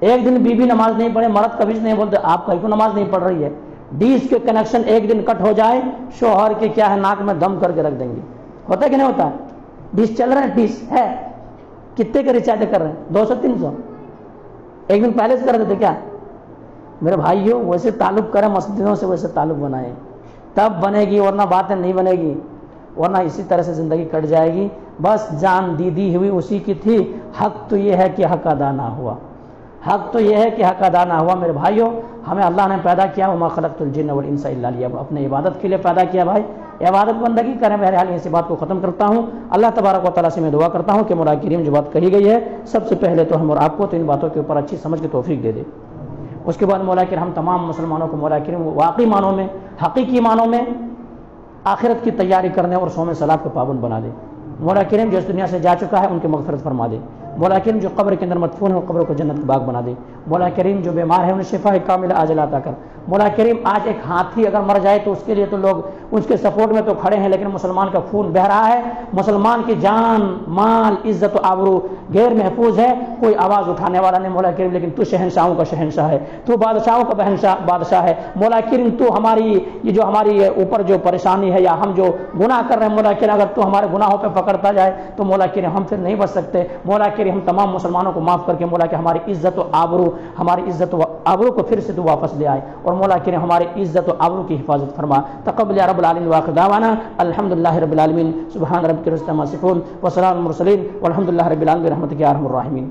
ایک دن بیوی نماز نہیں پڑھے، مرد کبھی نہیں بولتے آپ کہیں کو نماز نہیں پڑھ رہی ہے، ڈیش کے کنیکشن ایک دن کٹ ہو جائے، شوہر کے کیا ہے ناک میں دم کر کے رکھ دیں گے. ہوتا ہے کہ نہیں ہوتا؟ ڈیش چل رہا ہے، ڈیش ہے، کتنے کے ریچارج کر رہے ہیں؟ 200-300 ایک دن پہلے سے کر دیتے کیا؟ میرے بھائیوں ویسے تعلق کریں، مسجدوں سے ویسے تعلق بنائیں، تب بنے گی، ورنہ باتیں نہیں بنے گی، ورنہ اسی طرح سے زندگی کٹ جائے گی. بس جان دی ہوئی اسی کی تھی. حق تو یہ ہے کہ حق ادا نہ ہوا، حق تو یہ ہے کہ حق ادا نہ ہوا. میرے بھائیوں ہمیں اللہ نے پیدا کیا، وما خلقت الجن والانس الا لیعبدون، اپنے عبادت کے لیے پیدا کیا. بھائی عبادت بندگی کریں. بہرحال اسی بات کو ختم کرتا ہوں. اللہ تبارک و تعالیٰ سے میں دعا کرتا ہوں کہ مولا کریم جو بات کہی گئی ہے سب سے پہلے تو ہم اور آپ کو تو ان باتوں کے اوپر اچھی سمجھ کی توفیق دے دے. اس کے بعد مولا کریم ہم تمام مسلمانوں کو مولا کریم واقعی معنوں میں، حقیقی معنوں میں آخرت کی تیاری کرنے اور صوم صلات کو پابند بنا دے. مولا کریم جو اس دنیا سے جا چکا ہے ان کی مغفرت فرما دے. مولا کریم جو قبر کے اندر مدفون ہے قبر کو جنت کا باغ بنا دے. مولا کریم جو بیمار ہے انہیں شفا کاملہ عاجلہ عطا کر. مولا کریم آج ایک ہاتھی اگر مر جائے تو اس کے لیے تو لوگ اس کے سپورٹ میں تو کھڑے ہیں، لیکن مسلمان کا خون بہہ رہا ہے، مسلمان کی جان مال عزت و آبرو غیر محفوظ ہے، کوئی آواز اٹھانے والا نہیں. مولا کریم لیکن تو شہنشاہوں کا شہنشاہ ہے، تو بادشاہوں کا بادشاہ ہے. مولا کریم تو ہماری یہ جو ہماری اوپر جو پریشانی ہے یا ہم جو گناہ کر رہے ہیں مولا کریم اگر تو ہمارے گناہوں پہ پکڑتا جائے تو مولا کریم ہم پھر نہیں بچ سکتے. مولا کریم ہم تمام مسلمانوں کو معاف کر کے مولا کہ ہماری عزت و آبرو کو پھر سے تو واپس لے آئے، اور مولا کریم ہماری عزت و آبرو کی حفاظت فرما. تقبل یا رب العالمین واخر دعوانا الحمدللہ رب العالمین سبحان ربک رب العزت عما یصفون وسلام المرسلین والحمدللہ رب العالمین برحمتک یا ارحم الراحمین.